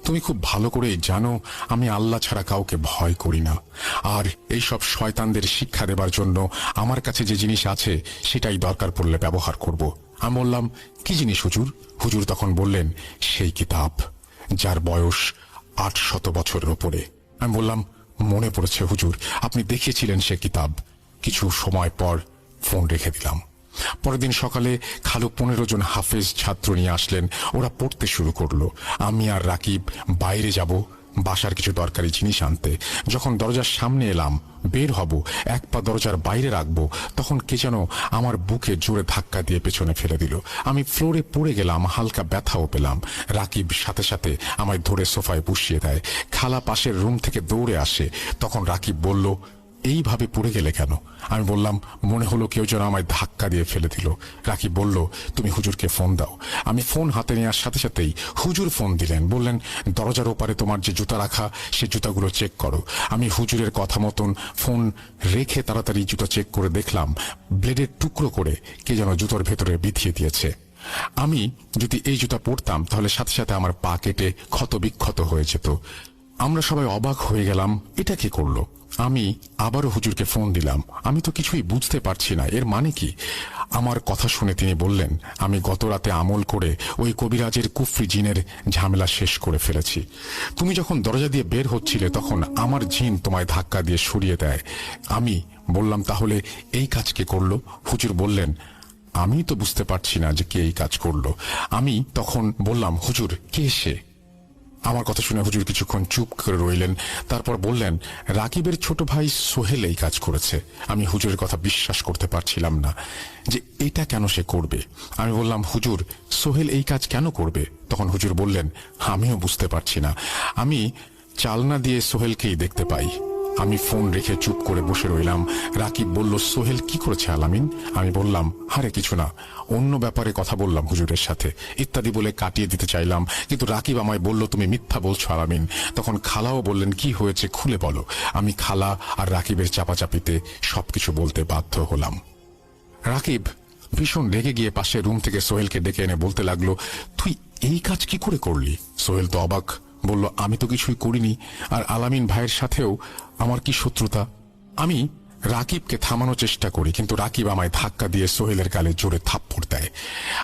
[SPEAKER 2] তুমি খুব ভালো করেই জানো আমি আল্লাহ ছাড়া কাউকে ভয় করি না। আর এইসব শয়তানদের শিক্ষা দেবার জন্য আমার কাছে যে জিনিস আছে সেটাই দরকার পড়লে ব্যবহার করব। আমি বললাম, কি জিনিস হুজুর? হুজুর তখন বললেন, সেই কিতাব যার বয়স 800 বছরের ওপরে। আমি বললাম, মনে পড়েছে হুজুর, আপনি দেখিয়েছিলেন সে কিতাব। কিছু সময় পর ফোন রেখে দিলাম। পরের দিন সকালে খালু 15 জন হাফেজ ছাত্র নিয়ে আসলেন। ওরা পড়তে শুরু করলো। আমি আর রাকিব বাইরে যাব বাসার কিছু দরকারি জিনিস আনতে। যখন দরজার সামনে এলাম, বের হব, এক পা দরজার বাইরে রাখবো, তখন কে যেন আমার বুকে জোরে ধাক্কা দিয়ে পেছনে ফেলে দিল। আমি ফ্লোরে পড়ে গেলাম, হালকা ব্যথাও পেলাম। রাকিব সাথে সাথে আমায় ধরে সোফায় বসিয়ে দেয়। খালা পাশের রুম থেকে দৌড়ে আসে। তখন রাকিব বলল, এইভাবে পড়ে গেলে কেন? আমি বললাম, মনে হলো কেউ যেন আমায় ধাক্কা দিয়ে ফেলে দিল। রাকিব বলল, তুমি হুজুরকে ফোন দাও। আমি ফোন হাতে নেওয়ার সাথে সাথেই হুজুর ফোন দিলেন। বললেন, দরজার ওপারে তোমার যে জুতা রাখা সে জুতাগুলো চেক করো। আমি হুজুরের কথা মতন ফোন রেখে তাড়াতাড়ি জুতা চেক করে দেখলাম ব্লেডের টুকরো করে কে যেন জুতোর ভেতরে বিধিয়ে দিয়েছে। আমি যদি এই জুতা পরতাম তাহলে সাথে সাথে আমার পা কেটে ক্ষত বিক্ষত হয়ে যেত। আমরা সবাই অবাক হয়ে গেলাম, এটা কি করলো? আমি আবারও হুজুরকে ফোন দিলাম। আমি তো কিছুই বুঝতে পারছি না, এর মানে কি? আমার কথা শুনে তিনি বললেন, আমি গত রাতে আমল করে ওই কবিরাজের কুফরি জিনের ঝামেলা শেষ করে ফেলেছি। তুমি যখন দরজা দিয়ে বের হচ্ছিলে তখন আমার জিন তোমায় ধাক্কা দিয়ে সরিয়ে দেয়। আমি বললাম, তাহলে এই কাজ কে করলো? হুজুর বললেন, আমি তো বুঝতে পারছি না যে কে এই কাজ করলো। আমি তখন বললাম, হুজুর কে সে? আমার কথা শুনে হুজুর কিছুক্ষণ চুপ করে রইলেন। তারপর বললেন, রাকিবের ছোট ভাই সোহেল এই কাজ করেছে। আমি হুজুরের কথা বিশ্বাস করতে পারছিলাম না যে এটা কেন সে করবে। আমি বললাম, হুজুর সোহেল এই কাজ কেন করবে? তখন হুজুর বললেন, আমিও বুঝতে পারছি না। আমি চালনা দিয়ে সোহেলকেই দেখতে পাই। আমি ফোন রেখে চুপ করে বসে রইলাম। রাকিব বলল, সোহেল কি করেছে আলামিন? আমি বললাম, আরে কিছু না, অন্য ব্যাপারে কথা বললাম হুজুরের সাথে ইত্যাদি বলে কাটিয়ে দিতে চাইলাম, কিন্তু রাকিব আমায় বলল, তুমি মিথ্যা বলছো আলামিন। তখন খালাও বললেন, কি হয়েছে খুলে বলো। আমি খালা আর রাকিবের চাপাচাপিতে সবকিছু বলতে বাধ্য হলাম। রাকিব ভীষণ রেগে গিয়ে পাশের রুম থেকে সোহেলকে ডেকে এনে বলতে লাগলো, তুই এই কাজ কি করে করলি? সোহেল তো অবাক, বলল, আমি তো কিছুই করিনি, আর আলামিন ভাইয়ের সাথেও আমার কি শত্রুতা? আমি রাকিবকে থামানোর চেষ্টা করি, কিন্তু রাকিব আমায় ধাক্কা দিয়ে সোহেলের গালে জোরে থাপ্পড় দেয়।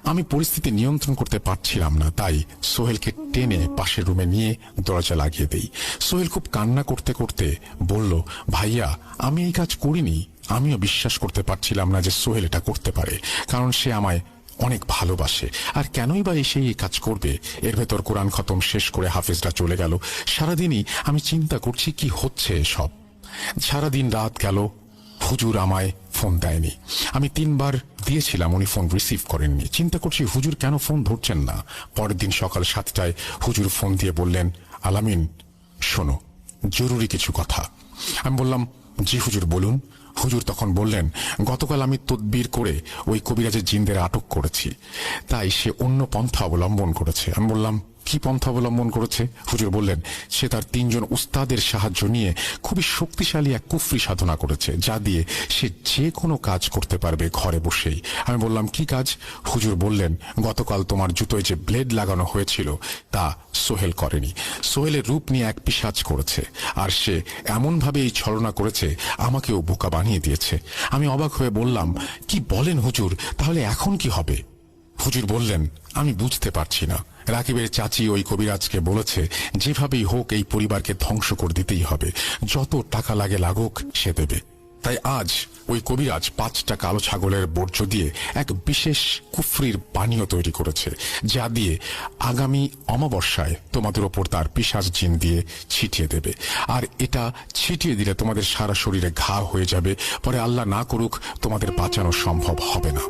[SPEAKER 2] আমি পরিস্থিতি নিয়ন্ত্রণ করতে পারছিলাম না, তাই সোহেলকে টেনে পাশের রুমে নিয়ে দরজা লাগিয়ে দেই। সোহেল খুব কান্না করতে করতে বলল, ভাইয়া আমি এই কাজ করিনি। আমিও বিশ্বাস করতে পারছিলাম না যে সোহেল এটা করতে পারে, কারণ সে আমায় অনেক ভালোবাসে। আর কেনই বা এসে এই কাজ করবে? এর ভেতর কোরআন খতম শেষ করে হাফেজরা চলে গেল। সারাদিনই আমি চিন্তা করছি কি হচ্ছে এসব। সারাদিন রাত গেল, হুজুর আমায় ফোন দেয়নি। আমি 3 বার দিয়েছিলাম, উনি ফোন রিসিভ করেননি। চিন্তা করছি হুজুর কেন ফোন ধরছেন না। পরের দিন সকাল 7টায় হুজুর ফোন দিয়ে বললেন, আলামিন শোনো, জরুরি কিছু কথা। আমি বললাম, জি হুজুর বলুন। হুজুর তখন বললেন, গতকাল আমি তদবির করে ওই কবিরাজের জিনদের আটক করেছি, তাই সে অন্য পন্থা অবলম্বন করেছে। আমি বললাম, কি পন্থা অবলম্বন করেছে? হুজুর বললেন, সে তার 3 জন উস্তাদের সাহায্য নিয়ে খুবই শক্তিশালী এক কুফরি সাধনা করেছে, যা দিয়ে সে যে কোনো কাজ করতে পারবে ঘরে বসেই। আমি বললাম, কি কাজ? হুজুর বললেন, গতকাল তোমার জুতোয় যে ব্লেড লাগানো হয়েছিল তা সোহেল করেনি। সোহেলের রূপ নিয়ে এক পিশাচ করেছে, আর সে এমনভাবে এই ছলনা করেছে আমাকেও বোকা বানিয়ে দিয়েছে। আমি অবাক হয়ে বললাম, কি বলেন হুজুর, তাহলে এখন কি হবে? হুজুর বললেন, আমি বুঝতে পারছি না। রাকিবের চাচি ওই কবিরাজকে বলেছে, যেভাবেই হোক এই পরিবারকে ধ্বংস করে দিতেই হবে, যত টাকা লাগে লাগুক সে দেবে। তাই আজ ওই কবিরাজ 5টা কালো ছাগলের বর্জ্য দিয়ে এক বিশেষ কুফরির পানীয় তৈরি করেছে, যা দিয়ে আগামী অমাবস্যায় তোমাদের ওপর তার পিশাচ জিন দিয়ে ছিটিয়ে দেবে। আর এটা ছিটিয়ে দিলে তোমাদের সারা শরীরে ঘা হয়ে যাবে, পরে আল্লাহ না করুক তোমাদের বাঁচানো সম্ভব হবে না।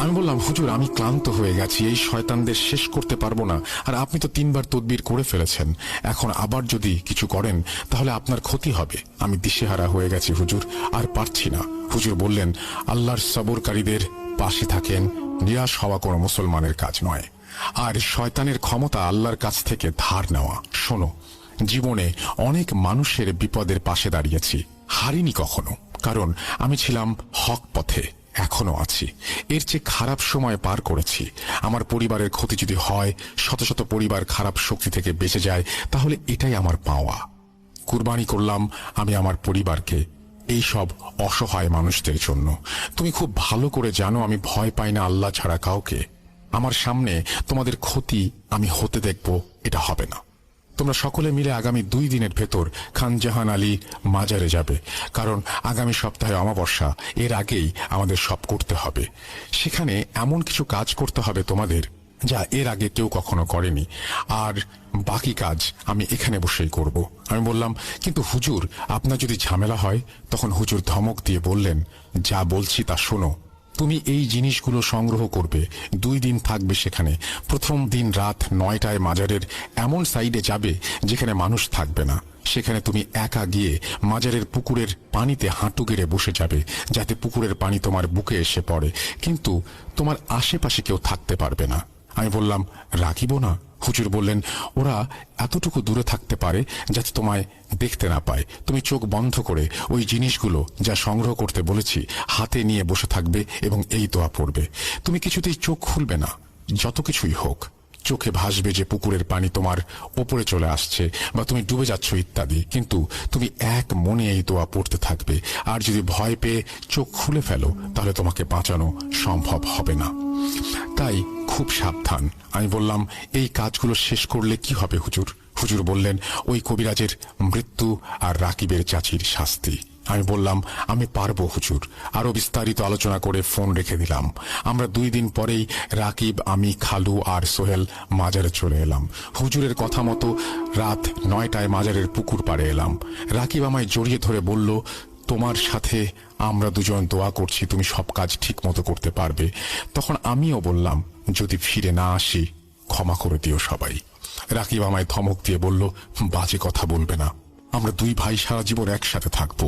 [SPEAKER 2] আমি বললাম, হুজুর আমি ক্লান্ত হয়ে গেছি, এই শয়তানদের শেষ করতে পারবো না। আর আপনি তো 3 বার তদবির করে ফেলেছেন, এখন আবার যদি কিছু করেন তাহলে আপনার ক্ষতি হবে। আমি দিশেহারা হয়ে গেছি হুজুর, আর পারছি না। হুজুর বললেন, আল্লাহর সবরকারীদের পাশে থাকেন, নিরাশ হওয়া কোনো মুসলমানের কাজ নয়। আর শয়তানের ক্ষমতা আল্লাহর কাছ থেকে ধার নেওয়া। শোনো, জীবনে অনেক মানুষের বিপদের পাশে দাঁড়িয়েছি, হারিনি কখনো, কারণ আমি ছিলাম হক পথে, এখনো আছি। এর চেয়ে খারাপ সময় পার করেছি। আমার পরিবারের ক্ষতি যদি হয়, শত শত পরিবার খারাপ শক্তি থেকে বেঁচে যায়, তাহলে এটাই আমার পাওয়া। কুরবানি করলাম আমি আমার পরিবারকে এই সব অসহায় মানুষদের জন্য। তুমি খুব ভালো করে জানো আমি ভয় পাই না আল্লাহ ছাড়া কাউকে। আমার সামনে তোমাদের ক্ষতি আমি হতে দেখব, এটা হবে না। তোমরা সকলে মিলে আগামী 2 দিনের ভেতর খানজাহান আলী মাজারে যাবে, কারণ আগামী সপ্তাহে অমাবস্যা, এর আগেই আমাদের সব করতে হবে। সেখানে এমন কিছু কাজ করতে হবে তোমাদের, যা এর আগে কেউ কখনো করেনি, আর বাকি কাজ আমি এখানে বসেই করব। আমি বললাম, কিন্তু হুজুর আপনার যদি ঝামেলা হয়? তখন হুজুর ধমক দিয়ে বললেন, যা বলছি তা শোনো। তুমি এই জিনিসগুলো সংগ্রহ করবে, 2 দিন থাকবে সেখানে। প্রথম দিন রাত 9টায় মাজারের এমন সাইডে যাবে যেখানে মানুষ থাকবে না। সেখানে তুমি একা গিয়ে মাজারের পুকুরের পানিতে হাঁটু গেড়ে বসে যাবে, যাতে পুকুরের পানি তোমার বুকে এসে পড়ে, কিন্তু তোমার আশেপাশে কেউ থাকতে পারবে না। আমি বললাম, রাখিব না? হুজুর বললেন, ওরা এতটুকু দূরে থাকতে পারে যাতে তোমায় দেখতে না পায়। তুমি চোখ বন্ধ করে ওই জিনিসগুলো যা সংগ্রহ করতে বলেছি হাতে নিয়ে বসে থাকবে এবং এই দোয়া পড়বে। তুমি কিছুতেই চোখ খুলবে না, যত কিছুই হোক। চোখে ভাসবে যে পুকুরের পানি তোমার ওপরে চলে আসছে বা তুমি ডুবে যাচ্ছ ইত্যাদি, কিন্তু তুমি এক মনে এই দোয়া পড়তে থাকবে। আর যদি ভয় পেয়ে চোখ খুলে ফেলো তাহলে তোমাকে বাঁচানো সম্ভব হবে না। তাই খুব সাবধান। আমি বললাম, এই কাজগুলো শেষ করলে কি হবে হুজুর? হুজুর বললেন, ওই কবিরাজের মৃত্যু আর রাকিবের চাচির শাস্তি। আমি বললাম, আমি পারবো হুজুর। আরো বিস্তারিত আলোচনা করে ফোন রেখে দিলাম। আমরা 2 দিন পরেই রাকিব, আমি, খালু আর সোহেল মাজারে চলে এলাম। হুজুরের কথা মতো রাত 9টায় মাজারের পুকুর পাড়ে এলাম। রাকিব আমায় জড়িয়ে ধরে বলল, তোমার সাথে আমরা দুজন দোয়া করছি, তুমি সব কাজ ঠিক মতো করতে পারবে। তখন আমিও বললাম, যদি ফিরে না আসি ক্ষমা করে দিও সবাই। রাকিব আমায় ধমক দিয়ে বলল, বাজে কথা বলবে না, আমরা 2 ভাই সারা জীবন একসাথে থাকবো।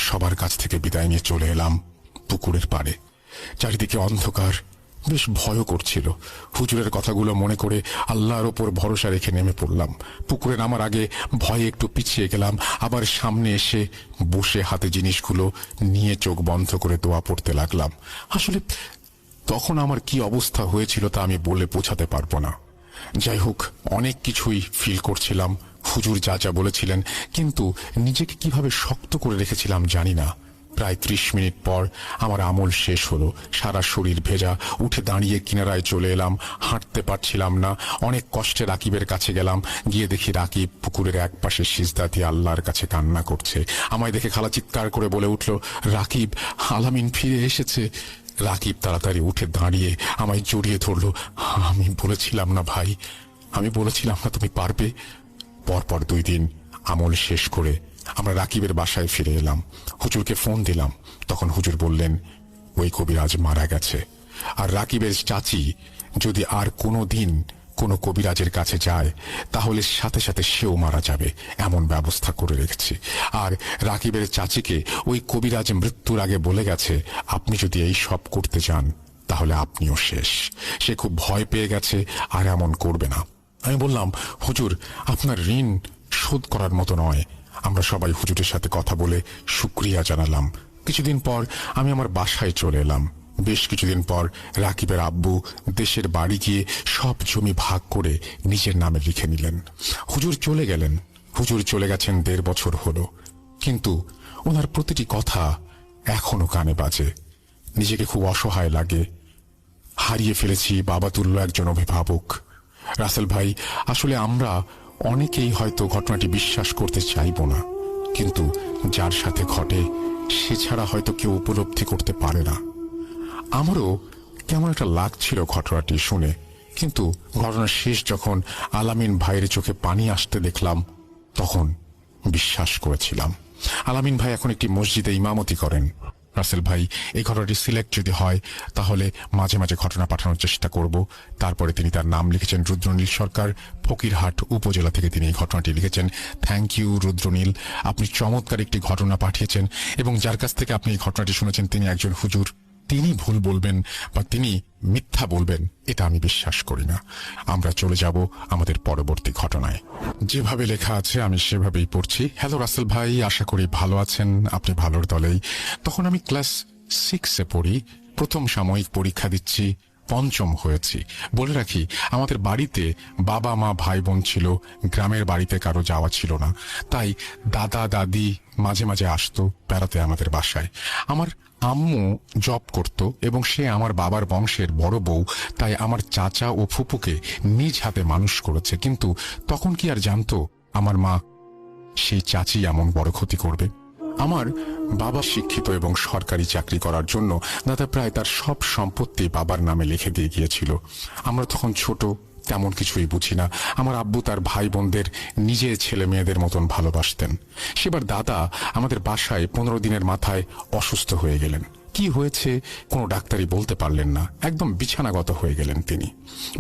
[SPEAKER 2] সবার কাছ থেকে বিদায় নিয়ে চলে এলাম পুকুরের পাড়ে। চারিদিকে অন্ধকার, বেশ ভয় করছিল। হুজুরের কথাগুলো মনে করে আল্লাহর ওপর ভরসা রেখে নেমে পড়লাম। পুকুরে নামার আগে ভয়ে একটু পিছিয়ে গেলাম, আবার সামনে এসে বসে হাতে জিনিসগুলো নিয়ে চোখ বন্ধ করে দোয়া পড়তে লাগলাম। আসলে তখন আমার কি অবস্থা হয়েছিল তা আমি বলে বোঝাতে পারবো না। যাই হোক, অনেক কিছুই ফিল করছিলাম, হুজুর যা যা বলেছিলেন, কিন্তু নিজেকে কিভাবে শক্ত করে রেখেছিলাম জানি না। প্রায় 30 মিনিট পর আমার আমল শেষ হলো। সারা শরীর ভেজা, উঠে দাঁড়িয়ে কিনারায় চলে এলাম। হাঁটতে পারছিলাম না, অনেক কষ্টে রাকিবের কাছে গেলাম। গিয়ে দেখি রাকিব পুকুরের একপাশে সিজদা দিয়ে আল্লাহর কাছে কান্না করছে। আমায় দেখে খালা চিৎকার করে বলে উঠল, রাকিব, আলামিন ফিরে এসেছে। রাকিব তাড়াতাড়ি উঠে দাঁড়িয়ে আমায় জড়িয়ে ধরল। আমি বলেছিলাম না ভাই, আমি বলেছিলাম না তুমি পারবে। পরপর 2 দিন আমল শেষ করে আমরা রাকিবের বাসায় ফিরে এলাম। হুজুরকে ফোন দিলাম, তখন হুজুর বললেন ওই কবিরাজ মারা গেছে। আর রাকিবের চাচি যদি আর কোনো দিন কোনো কবিরাজের কাছে যায় তাহলে সাথে সাথে সেও মারা যাবে, এমন ব্যবস্থা করে রেখেছি। আর রাকিবের চাচিকে ওই কবিরাজ মৃত্যুর আগে বলে গেছে, আপনি যদি এই সব করতে যান তাহলে আপনিও শেষ। সে খুব ভয় পেয়ে গেছে আর এমন করবে না। আমি বললাম, হুজুর, আপনার ঋণ শোধ করার মতো নয়। আমরা সবাই হুজুরের সাথে কথা বলে শুকরিয়া জানালাম। কিছুদিন পর আমি আমার বাসায় চলে এলাম। বেশ কিছুদিন পর রাকিবের আব্বু দেশের বাড়ি গিয়ে সব জমি ভাগ করে নিজের নামে লিখে নিলেন। হুজুর চলে গেলেন। হুজুর চলে গেছেন 1.5 বছর হলো, কিন্তু ওনার প্রতিটি কথা এখনো কানে বাজে। নিজেকে খুব অসহায় লাগে। হারিয়ে ফেলেছি বাবা তুল্য একজন অভিভাবক। রাসেল ভাই, আসলে আমরা অনেকেই হয়তো ঘটনাটি বিশ্বাস করতে চাইব না, কিন্তু যার সাথে ঘটে সে ছাড়া হয়তো কেউ উপলব্ধি করতে পারে না। আমারও কেমন একটা লাগছিল ঘটনাটি শুনে, কিন্তু ঘটনার শেষ যখন আলামিন ভাইয়ের চোখে পানি আসতে দেখলাম তখন বিশ্বাস করেছিলাম। আলামিন ভাই এখন একটি মসজিদে ইমামতি করেন। রাসেল ভাই, এই ঘটনাটি সিলেক্ট যদি হয় তাহলে মাঝে মাঝে ঘটনা পাঠানোর চেষ্টা করব। তারপরে তিনি তার নাম লিখেছেন রুদ্রনীল সরকার, ফকিরহাট উপজেলা থেকে তিনি এই ঘটনাটি লিখেছেন। থ্যাংক ইউ রুদ্রনীল, আপনি চমৎকার একটি ঘটনা পাঠিয়েছেন, এবং যার কাছ থেকে আপনি এই ঘটনাটি শুনেছেন তিনি একজন হুজুর। তিনি ভুল বলবেন বা তিনি মিথ্যা বলবেন এটা আমি বিশ্বাস করি না। আমরা চলে যাব আমাদের পরবর্তী ঘটনায়। যেভাবে লেখা আছে আমি সেভাবেই পড়ছি। হ্যালো রাসেল ভাই, আশা করি ভালো আছেন, আপনি ভালোর দলেই। তখন আমি ক্লাস 6-এ পড়ি, প্রথম সাময়িক পরীক্ষা দিচ্ছি, 5ম হয়েছি। বলে রাখি, আমাদের বাড়িতে বাবা মা ভাই বোন ছিল, গ্রামের বাড়িতে কারো যাওয়া ছিল না, তাই দাদা দাদি মাঝে মাঝে আসতো বেড়াতে আমাদের বাসায়। আমার আম্মু জব করত এবং সে আমার বাবার বংশের বড় বউ, তাই আমার চাচা ও ফুপুকে নিজ হাতে মানুষ করেছে। কিন্তু তখন কি আর জানতো আমার মা সেই চাচি এমন বড় ক্ষতি করবে। আমার বাবা শিক্ষিত এবং সরকারি চাকরি করার জন্য দাদা প্রায় তার সব সম্পত্তি বাবার নামে লিখে দিয়ে গিয়েছিল। আমরা তখন ছোট, তেমন কিছুই বুঝি না। আমার আব্বু তার ভাই বোনদের নিজের ছেলে মেয়েদের মতন ভালোবাসতেন। সেবার দাদা আমাদের বাসায় 15 দিনের মাথায় অসুস্থ হয়ে গেলেন। কি হয়েছে কোনো ডাক্তারই বলতে পারলেন না, একদম বিছানাগত হয়ে গেলেন তিনি।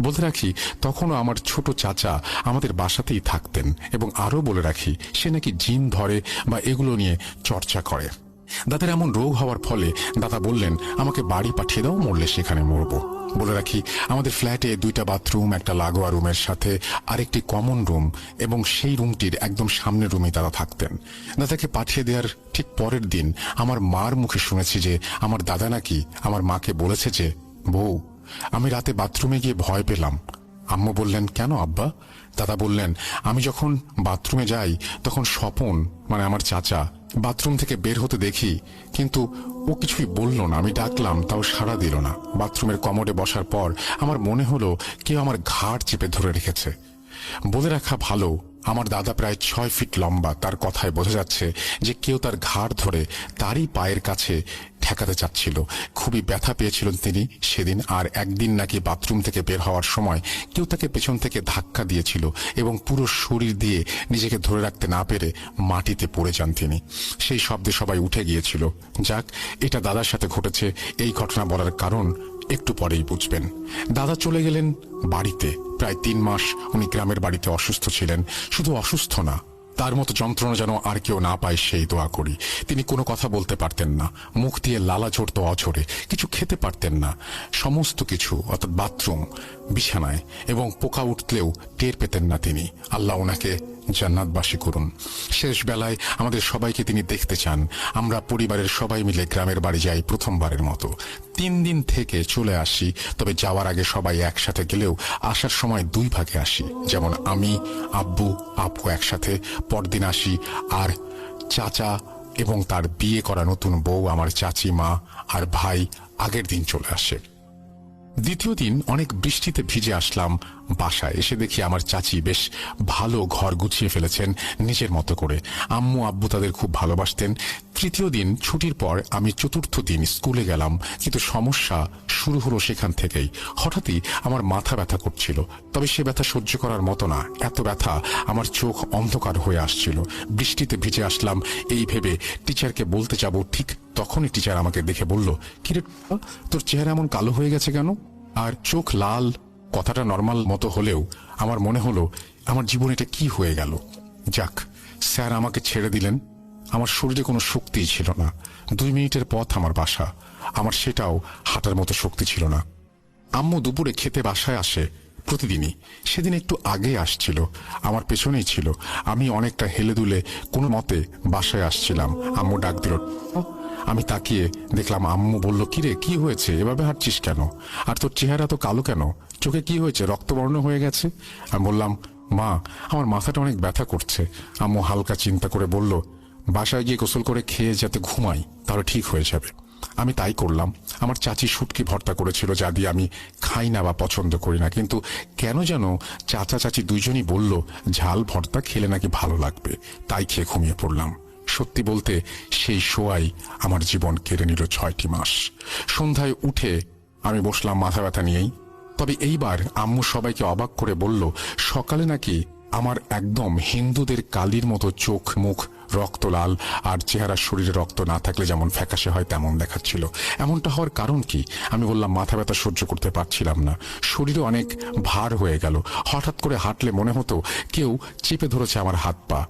[SPEAKER 2] বলতে রাখি, তখনও আমার ছোট চাচা আমাদের বাসাতেই থাকতেন, এবং আরও বলে রাখি সে নাকি জিন ধরে বা এগুলো নিয়ে চর্চা করে। দাদার এমন রোগ হওয়ার ফলে দাদা বললেন, আমাকে বাড়ি পাঠিয়ে দাও, মরলে সেখানে মরবো। বলে রাখি, আমাদের ফ্ল্যাটে 2টা বাথরুম, একটা লাগোয়া রুমের সাথে আরেকটি কমন রুম, এবং সেই রুমটির একদম সামনের রুমে দাদা থাকতেন। দাদাকে পাঠিয়ে দেওয়ার ঠিক পরের দিন আমার মার মুখে শুনেছি যে আমার দাদা নাকি আমার মাকে বলেছে যে, বউ, আমি রাতে বাথরুমে গিয়ে ভয় পেলাম। আম্মু বললেন, কেন আব্বা? দাদা বললেন, আমি যখন বাথরুমে যাই তখন স্বপন মানে আমার চাচা বাথরুম থেকে বের হতে দেখি, কিন্তু ও কিছুই বলল না। আমি ডাকলাম, তাও সাড়া দিল না। বাথরুমের কমোডে বসার পর আমার মনে হলো কেউ আমার ঘাড় চেপে ধরে রেখেছে। বলে রাখা ভালো, আমার দাদা প্রায় 6 ফিট লম্বা। তার কথায় বোঝা যাচ্ছে যে কেউ তার ঘাড় ধরে তারই পায়ের কাছে ঠেকাতে চাচ্ছিল। খুবই ব্যথা পেয়েছিলেন তিনি সেদিন। আর একদিন নাকি বাথরুম থেকে বের হওয়ার সময় কেউ তাকে পেছন থেকে ধাক্কা দিয়েছিল এবং পুরো শরীর দিয়ে নিজেকে ধরে রাখতে না পেরে মাটিতে পড়ে যান তিনি। সেই শব্দে সবাই উঠে গিয়েছিল। যাক, এটা দাদার সাথে ঘটেছে। এই ঘটনা বলার কারণ একটু পরেই বুঝবেন। দাদা চলে গেলেন বাড়িতে। প্রায় 3 মাস উনি গ্রামের বাড়িতে অসুস্থ ছিলেন। শুধু অসুস্থ না, তার মতো যন্ত্রণা যেন আর কেউ না পায় সেই দোয়া করি। তিনি কোনো কথা বলতে পারতেন না, মুখ দিয়ে লালা ঝরত অঝরে, কিছু খেতে পারতেন না। সমস্ত কিছু অর্থাৎ বাথরুম, বিছানায় এবং পোকা উঠলেও টের পেতেন না তিনি। আল্লাহ ওনাকে জান্নাতবাসী করুন। শেষ বেলায় আমাদের সবাইকে তিনি দেখতে চান। আমরা পরিবারের সবাই মিলে গ্রামের বাড়ি যাই প্রথমবারের মতো। 3 দিন থেকে চলে আসি, তবে যাওয়ার আগে সবাই একসাথে গেলেও আসার সময় 2 ভাগে আসি। যেমন আমি, আব্বু, আপু একসাথে, পরদিন আসি, আর চাচা এবং তার বিয়ে করা নতুন বউ, আমার চাচি মা আর ভাই আগের দিন চলে আসে। দ্বিতীয় দিন অনেক বৃষ্টিতে ভিজে আসলাম বাসায়। এসে দেখি আমার চাচি বেশ ভালো ঘর গুছিয়ে ফেলেছেন নিজের মতো করে। আম্মু আব্বু তাদের খুব ভালোবাসতেন। তৃতীয় দিন ছুটির পর আমি চতুর্থ দিন স্কুলে গেলাম, কিন্তু সমস্যা শুরু হলো সেখান থেকেই। হঠাৎই আমার মাথা ব্যথা করছিল, তবে সে ব্যথা সহ্য করার মতো না। এত ব্যথা, আমার চোখ অন্ধকার হয়ে আসছিল। বৃষ্টিতে ভিজে আসলাম এই ভেবে টিচারকে বলতে যাব, ঠিক তখনই টিচার আমাকে দেখে বলল, কিরে তোর চেহারা এমন কালো হয়ে গেছে কেন? আর চোখ লাল। কথাটা নর্মাল মতো হলেও আমার মনে হলো আমার জীবনে এটা কি হয়ে গেল। যাক, স্যার আমাকে ছেড়ে দিলেন। আমার শরীরে কোনো শক্তিই ছিল না। 2 মিনিটের পথ আমার বাসা, আমার সেটাও হাঁটার মতো শক্তি ছিল না। আম্মু দুপুরে খেতে বাসায় আসে প্রতিদিনই। সেদিন একটু আগে আসছিল, আমার পেছনেই ছিল। আমি অনেকটা হেলে দুলে কোনো মতে বাসায় আসছিলাম। আম্মু ডাক দিল। আমি তাকিয়ে দেখলাম আম্মু বলল, কিরে কি হয়েছে, এভাবে হাঁটছিস কেন? আর তোর চেহারা তো কালো কেন? চোখে কি হয়েছে, রক্তবর্ণ হয়ে গেছে? আমি বললাম, মা আমার মাথাটা অনেক ব্যথা করছে। আম্মু হালকা চিন্তা করে বলল, বাসায় গিয়ে গোসল করে খেয়ে যাতে ঘুমাই, তাহলে ঠিক হয়ে যাবে। আমি তাই করলাম। আমার চাচি শুটকি ভর্তা করেছিল, যা দিয়ে আমি খাই না বা পছন্দ করি না, কিন্তু কেন যেন চাচা চাচি দুইজনই বলল ঝাল ভর্তা খেলে নাকি ভালো লাগবে। তাই খেয়ে ঘুমিয়ে পড়লাম। সত্যি বলতে সেই শোয়াই আমার জীবন কেড়ে নিল 6টি মাস। সন্ধ্যায় উঠে আমি বসলাম মাথা ব্যথা নিয়েই। তবে এইবার আম্মু সবাইকে অবাক করে বলল, সকালে নাকি আমার একদম হিন্দুদের কালির মতো চোখ মুখ রক্ত লাল, আর চেহারা শরীরে রক্ত না থাকলে যেমন ফ্যাকাশে হয় তেমন দেখাচ্ছিল। এমনটা হওয়ার কারণ কি? আমি বললাম, মাথা ব্যথা সহ্য করতে পারছিলাম না, শরীরে অনেক ভার হয়ে গেল। হঠাৎ করে হাঁটলে মনে হতো কেউ চেপে ধরেছে আমার হাত পা,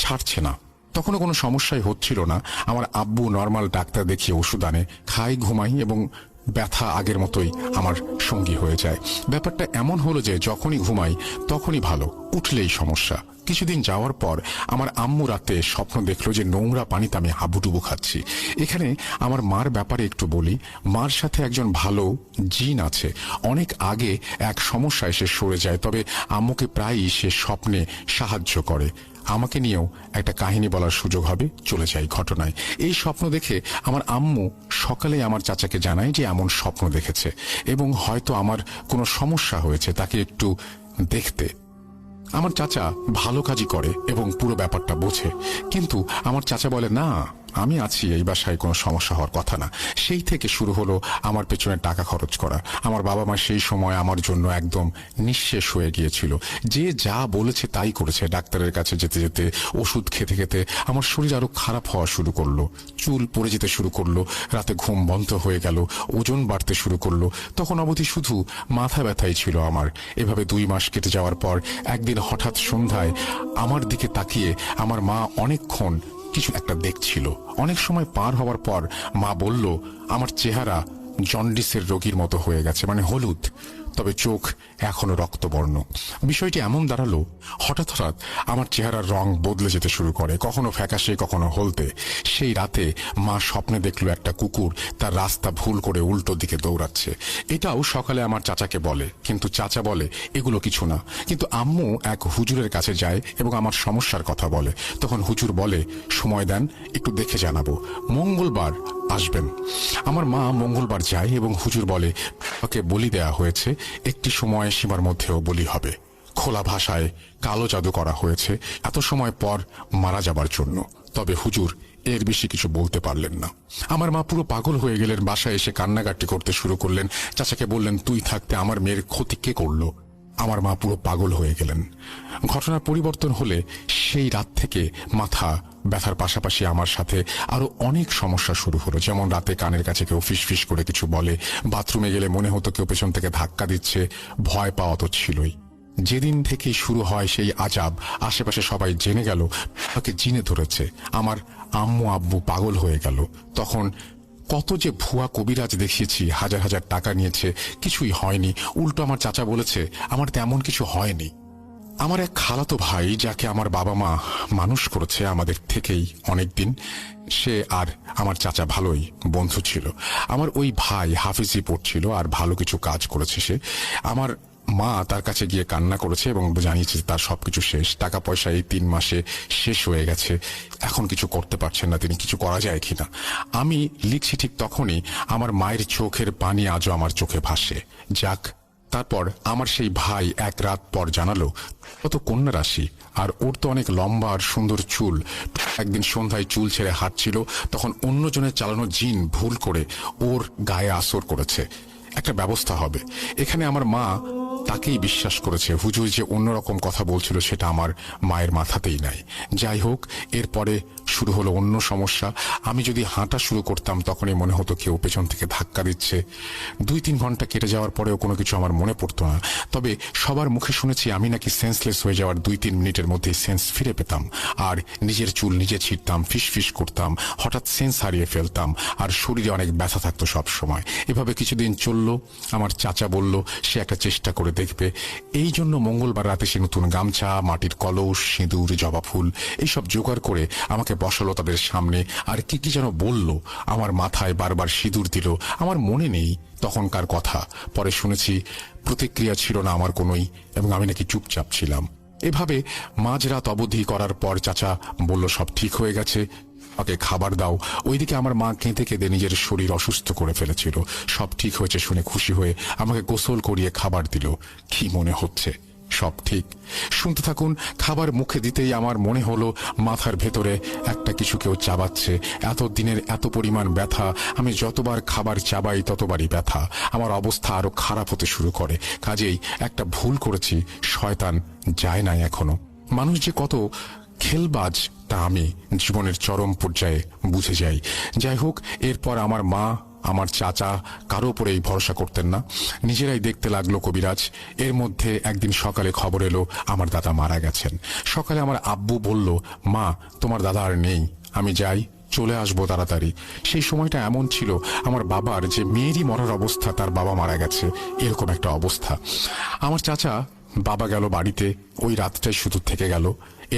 [SPEAKER 2] ছাড়ছে না। তখনও কোনো সমস্যাই হচ্ছিল না। আমার আব্বু নর্মাল ডাক্তার দেখিয়ে ওষুধ আনে, খাই, ঘুমাই এবং ব্যথা আগের মতোই আমার সঙ্গী হয়ে যায়। ব্যাপারটা এমন হলো যে যখনই ঘুমাই তখনই ভালো, উঠলেই সমস্যা। কিছুদিন যাওয়ার পর আমার আম্মু রাতে স্বপ্ন দেখলো যে নোংরা পানিতে আমি হাবুডুবু খাচ্ছি। এখানে আমার মার ব্যাপারে একটু বলি। মার সাথে একজন ভালো জিন আছে। অনেক আগে এক সমস্যা এসে সরে যায়, তবে আম্মুকে প্রায়ই সে স্বপ্নে সাহায্য করে। আমাকে নিয়েও একটা কাহিনী বলার সুযোগ হবে, চলে যাই ঘটনায়। এই স্বপ্ন দেখে আমার আম্মু সকালে আমার চাচাকে জানায় যে এমন স্বপ্ন দেখেছে এবং হয়তো আমার কোনো সমস্যা হয়েছে, তাকে একটু দেখতে। আমার চাচা ভালো কাজই করে এবং পুরো ব্যাপারটা বোঝে, কিন্তু আমার চাচা বলে, না আমি আছি, এই বাসায় কোনো সমস্যা হওয়ার কথা না। সেই থেকে শুরু হলো আমার পেছনে টাকা খরচ করা। আমার বাবা মা সেই সময় আমার জন্য একদম নিঃশেষ হয়ে গিয়েছিল। যে যা বলেছে তাই করেছে। ডাক্তারের কাছে যেতে যেতে, ওষুধ খেতে খেতে আমার শরীর আরো খারাপ হওয়া শুরু করলো। চুল পড়ে যেতে শুরু করলো, রাতে ঘুম বন্ধ হয়ে গেল, ওজন বাড়তে শুরু করলো। তখন অবধি শুধু মাথা ব্যথাই ছিল আমার। এভাবে 2 মাস কেটে যাওয়ার পর একদিন হঠাৎ সন্ধ্যায় আমার দিকে তাকিয়ে আমার মা অনেকক্ষণ কিছু একটা দেখছিল। অনেক সময় পার হওয়ার পর মা বলল, আমার চেহারা জন্ডিসের রোগীর মতো হয়ে গেছে, মানে হলুদ, তবে চোখ এখনো রক্তবর্ণ। বিষয়টি এমন দাঁড়ালো, হঠাৎ হঠাৎ আমার চেহারার রং বদলে যেতে শুরু করে, কখনো ফ্যাকাশে কখনো হলদে। সেই রাতে মা স্বপ্নে দেখলো একটা কুকুর তার রাস্তা ভুল করে উল্টো দিকে দৌড়াচ্ছে। এটাও সকালে আমার চাচাকে বলে, কিন্তু চাচা বলে এগুলো কিছু না। কিন্তু আম্মু এক হুজুরের কাছে যায় এবং আমার সমস্যার কথা বলে। তখন হুজুর বলে, সময় দেন, একটু দেখে জানাবো, মঙ্গলবার আসবেন। আমার মা মঙ্গলবার যায় এবং হুজুর বলে, তাকে বলি দেয়া হয়েছে, একটি সময় সীমার মধ্যেও বলি হবে। খোলা ভাষায় কালো জাদু করা হয়েছে এত সময় পর মারা যাবার জন্য। তবে হুজুর এর বেশি কিছু বলতে পারলেন না। আমার মা পুরো পাগল হয়ে গেলেন, বাসায় এসে কান্নাকাটি করতে শুরু করলেন। চাচাকে বললেন, তুই থাকতে আমার মেয়ের ক্ষতি কে করলো? আমার মা পুরো পাগল হয়ে গেলেন। ঘটনার পরিবর্তন হলে সেই রাত থেকে মাথা ব্যথার পাশাপাশি আমার সাথে আরো অনেক সমস্যা শুরু হলো। যেমন রাতে কানের কাছে কেউ ফিসফিস করে কিছু বলে, বাথরুমে গেলে মনে হতো কেউ পেছন থেকে ধাক্কা দিচ্ছে। ভয় পাওয়া তো ছিলই। যেদিন থেকে শুরু হয় সেই আজাব, আশেপাশে সবাই জেনে গেল তাকে জিনে ধরেছে। আমার আম্মু আব্বু পাগল হয়ে গেল। তখন কত যে ভুয়া কবিরাজ দেখিয়েছি, হাজার হাজার টাকা নিয়েছে, কিছুই হয়নি। উল্টো আমার চাচা বলেছে আমার তেমন কিছু হয়নি। আমার এক খালাতো ভাই, যাকে আমার বাবা মা মানুষ করেছে আমাদের থেকেই অনেকদিন, সে আর আমার চাচা ভালোই বন্ধু ছিল। আমার ওই ভাই হাফিজি পড়ছিল আর ভালো কিছু কাজ করেছে সে। আমার মা তার কাছে গিয়ে কান্না করেছে এবং জানিয়েছে যে তার সবকিছু শেষ, টাকা পয়সা এই 3 মাসে শেষ হয়ে গেছে, এখন কিছু করতে পারছেন না তিনি, কিছু করা যায় কিনা। আমি লিখছি ঠিক তখনই আমার মায়ের চোখের পানি আজও আমার চোখে ভাসে। যাক, তারপর আমার সেই ভাই এক রাত পর জানালো কত কন্যা রাশি, আর ওর তো অনেক লম্বা আর সুন্দর চুল। একদিন সন্ধ্যায় চুল ছেড়ে হাঁটছিল, তখন অন্যজনের চালানো জিন ভুল করে ওর গায়ে আসর করেছে, একটা ব্যবস্থা হবে। এখানে আমার মা তাকেই বিশ্বাস করেছে। হুজুর যে অন্যরকম কথা বলছিল সেটা আমার মায়ের মাথাতেই নাই। যাই হোক, এরপরে শুরু হলো অন্য সমস্যা। আমি যদি হাঁটা শুরু করতাম তখনই মনে হতো কেউ পেছন থেকে ধাক্কা দিচ্ছে। 2-3 ঘন্টা কেটে যাওয়ার পরেও কোনো কিছু আমার মনে পড়তো না। তবে সবার মুখে শুনেছি আমি নাকি সেন্সলেস হয়ে যাওয়ার 2-3 মিনিটের মধ্যেই সেন্স ফিরে পেতাম, আর নিজের চুল নিজে ছিঁড়তাম, ফিস করতাম, হঠাৎ সেন্স হারিয়ে ফেলতাম, আর শরীরে অনেক ব্যথা থাকতো সব সময়। এভাবে কিছুদিন চললো। আমার চাচা বলল সে একটা চেষ্টা করে দেখবে। এই জন্য মঙ্গলবার রাতে সে নতুন গামছা, মাটির কলস, সিঁদুর, জবা ফুল এইসব জোগাড় করে আমাকে বসালো তাদের সামনে, আর কি কি যেন বলল। আমার মাথায় বারবার সিঁদুর দিল। আমার মনে নেই তখনকার কথা। পরে শুনেছি প্রতিক্রিয়া ছিল না আমার কোনোই, এবং আমি নাকি চুপচাপ ছিলাম। এভাবে মাঝরাত অবধি করার পর চাচা বলল সব ঠিক হয়ে গেছে, আমাকে খাবার দাও। ওইদিকে আমার মা কেঁদে কেঁদে নিজের শরীর অসুস্থ করে ফেলেছিল। সব ঠিক হয়েছে শুনে খুশি হয়ে আমাকে গোসল করিয়ে খাবার দিল। কি মনে হচ্ছে সব ঠিক? শুনতে থাকুন। খাবার মুখে দিতেই আমার মনে হলো মাথার ভেতরে একটা কিছু কেউ চাবাচ্ছে। এত দিনের এত পরিমাণ ব্যথা, আমি যতবার খাবার চাবাই ততবারই ব্যথা। আমার অবস্থা আরো খারাপ হতে শুরু করে। কাজেই একটা ভুল করেছি, শয়তান যায় নাই এখনো। মানুষ যে কত খেলবাজ তা আমি জীবনের চরম পর্যায়ে বুঝে যাই। যাই হোক, এরপর আমার মা, আমার চাচা কারো উপরেই ভরসা করতেন না, নিজেরাই দেখতে লাগলো কবিরাজ। এর মধ্যে একদিন সকালে খবর এলো আমার দাদা মারা গেছেন। সকালে আমার আব্বু বলল, মা তোমার দাদা আর নেই, আমি যাই, চলে আসবো তাড়াতাড়ি। সেই সময়টা এমন ছিল আমার বাবার যে মেয়েরই মরার অবস্থা, তার বাবা মারা গেছে, এরকম একটা অবস্থা। আমার চাচা বাবা গেল বাড়িতে, ওই রাতটাই শুধু থেকে গেল।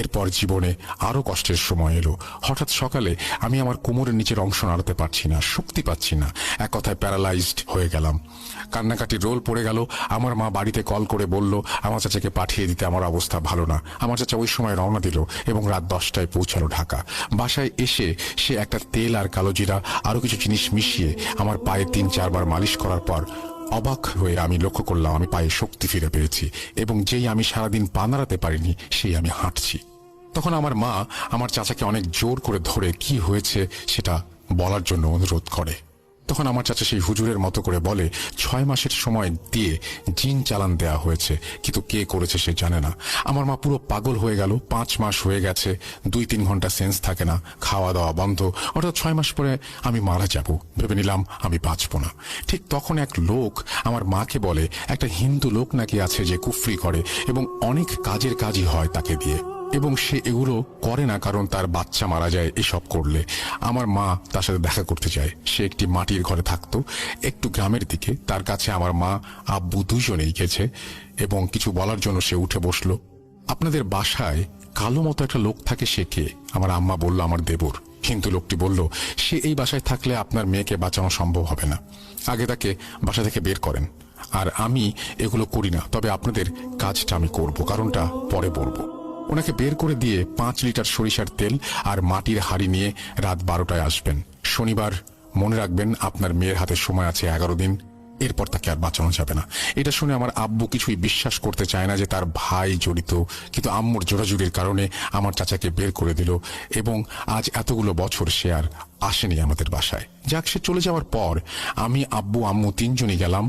[SPEAKER 2] এরপর জীবনে আরো কষ্টের সময় এলো। হঠাৎ সকালে আমি আমার কোমরের নিচের অংশ নাড়াতে পারছি না, শক্তি পাচ্ছি না, এক কথায় প্যারালাইজড হয়ে গেলাম। কান্নাকাটির রোল পড়ে গেল। আমার মা বাড়িতে কল করে বলল আমার চাচাকে পাঠিয়ে দিতে, আমার অবস্থা ভালো না। আমার চাচা ওই সময় রওনা দিল এবং রাত 10টায় পৌঁছালো ঢাকা। বাসায় এসে সে একটা তেল আর কালো জিরা আরো কিছু জিনিস মিশিয়ে আমার পায়ে 3-4 বার মালিশ করার পর অবাক হয়ে আমি লক্ষ্য করলাম আমি পায়ে শক্তি ফিরে পেয়েছি, এবং যেই আমি সারাদিন পা নাড়াতে পারিনি সেই আমি হাঁটছি। তখন আমার মা আমার চাচাকে অনেক জোর করে ধরে কি হয়েছে সেটা বলার জন্য অনুরোধ করে। তখন আমার চাচা সেই হুজুরের মতো করে বলে 6 মাসের সময় দিয়ে জিন চালান দেয়া হয়েছে, কিন্তু কে করেছে সে জানে না। আমার মা পুরো পাগল হয়ে গেল। 5 মাস হয়ে গেছে, 2-3 ঘন্টা সেন্স থাকে না, খাওয়া দাওয়া বন্ধ, অর্থাৎ 6 মাস পরে আমি মারা যাব। ভেবে নিলাম আমি বাঁচব না। ঠিক তখন এক লোক আমার মাকে বলে একটা হিন্দু লোক নাকি আছে যে কুফরি করে এবং অনেক কাজই হয় তাকে দিয়ে, এবং সে এগুলো করে না কারণ তার বাচ্চা মারা যায় এসব করলে। আমার মা তার সাথে দেখা করতে যায়। সে একটি মাটির ঘরে থাকতো একটু গ্রামের দিকে। তার কাছে আমার মা আব্বু দুইজনেই গেছে এবং কিছু বলার জন্য সে উঠে বসলো। আপনাদের বাসায় কালো মতো একটা লোক থাকে, সে কে? আমার আম্মা বলল আমার দেবর। কিন্তু লোকটি বলল সে এই বাসায় থাকলে আপনার মেয়েকে বাঁচানো সম্ভব হবে না, আগে তাকে বাসা থেকে বের করেন। আর আমি এগুলো করি না, তবে আপনাদের কাজটা আমি করব, কারণটা পরে বলবো। ওনাকে বের করে দিয়ে 5 লিটার সরিষার তেল আর মাটির হাড়ি নিয়ে রাত 12টায় আসবেন। শনিবার, মনে রাখবেন আপনার মেয়ের হাতে সময় আছে 11 দিন, এরপর তাকে আর বাঁচানো যাবে না। এটা শুনে আমার আব্বু কিছুই বিশ্বাস করতে চায় না যে তার ভাই জড়িত, কিন্তু আম্মুর জোরাজুরির কারণে আমার চাচাকে বের করে দিল, এবং আজ এতগুলো বছর সে আর আসেনি আমাদের বাসায়। যাক, সে চলে যাওয়ার পর আমি, আব্বু, আম্মু 3 জনই গেলাম।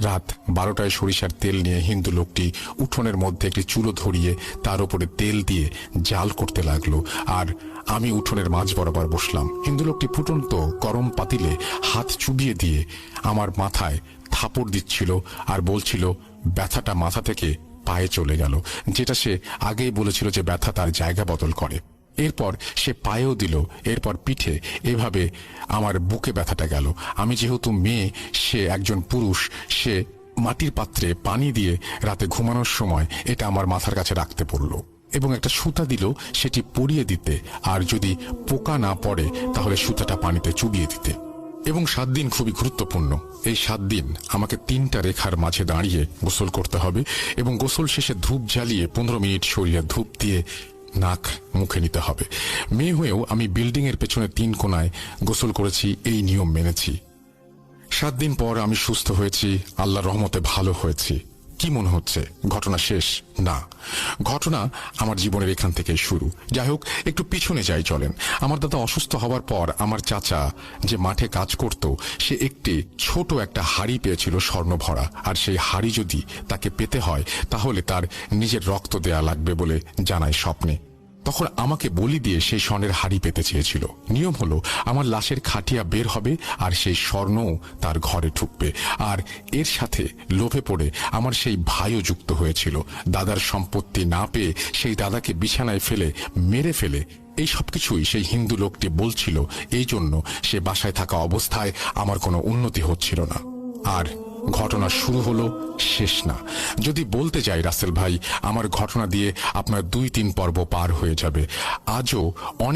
[SPEAKER 2] রাত 12টায় সরিষার তেল নিয়ে হিন্দু লোকটি উঠোনের মধ্যে একটি চুলো ধরিয়ে তার উপরে তেল দিয়ে জাল করতে লাগলো, আর আমি উঠোনের মাঝ বরাবর বসলাম। হিন্দু লোকটি ফুটন্ত গরম পাতিলে হাত চুবিয়ে দিয়ে আমার মাথায় থাপড় দিচ্ছিল আর বলছিল ব্যথাটা মাথা থেকে পায়ে চলে গেল, যেটা সে আগেই বলেছিল যে ব্যথা তার জায়গা বদল করে। এরপর সে পায়েও দিল, এরপর পিঠে, এভাবে আমার বুকে ব্যথাটা গেল। আমি যেহেতু মেয়ে, সে একজন পুরুষ, সে মাটির পাত্রে পানি দিয়ে রাতে ঘুমানোর সময় এটা আমার মাথার কাছে রাখতে বলল, এবং একটা সুতা দিল সেটি পরিয়ে দিতে, আর যদি পোকা না পড়ে তাহলে সুতাটা পানিতে চুবিয়ে দিতে। এবং 7 দিন খুবই গুরুত্বপূর্ণ। এই 7 দিন আমাকে 3টা রেখার মাঝে দাঁড়িয়ে গোসল করতে হবে এবং গোসল শেষে ধূপ জ্বালিয়ে 15 মিনিট শরীরে ধূপ দিয়ে নাক মুখে নিতে হবে। মেয়ে হয়েও আমি বিল্ডিং এর পেছনে 3 কোণায় গোসল করেছি, এই নিয়ম মেনেছি। 7 দিন পর আমি সুস্থ হয়েছি, আল্লাহর রহমতে ভালো হয়েছি। কি মনে হচ্ছে ঘটনা শেষ? না, ঘটনা আমার জীবনের এখান থেকেই শুরু। যাই হোক, একটু পিছনে যাই চলেন। আমার দাদা অসুস্থ হওয়ার পর আমার চাচা যে মাঠে কাজ করত, সে একটি ছোট একটা হাড়ি পেয়েছিল স্বর্ণ ভরা। আর সেই হাড়ি যদি তাকে পেতে হয় তাহলে তার নিজের রক্ত দেয়া লাগবে বলে জানায় স্বপ্নে। তখন আমাকে বলি দিয়ে সেই স্বর্ণের হাড়ি পেতে চেয়েছিল। নিয়ম হলো আমার লাশের খাটিয়া বের হবে আর সেই স্বর্ণও তার ঘরে ঢুকবে। আর এর সাথে লোভে পড়ে আমার সেই ভাইও যুক্ত হয়েছিল। দাদার সম্পত্তি না পেয়ে সেই দাদাকে বিছানায় ফেলে মেরে ফেলে এই সবকিছুই সেই হিন্দু লোকটি বলছিল। এই জন্য সে বাসায় থাকা অবস্থায় আমার কোনো উন্নতি হচ্ছিল না। আর ঘটনা শুরু হলো, শেষ না। যদি বলতে যাই রাসেল ভাই, আমার ঘটনা দিয়ে আপনার 2-3 পর্ব পার হয়ে যাবে। আজও অনেক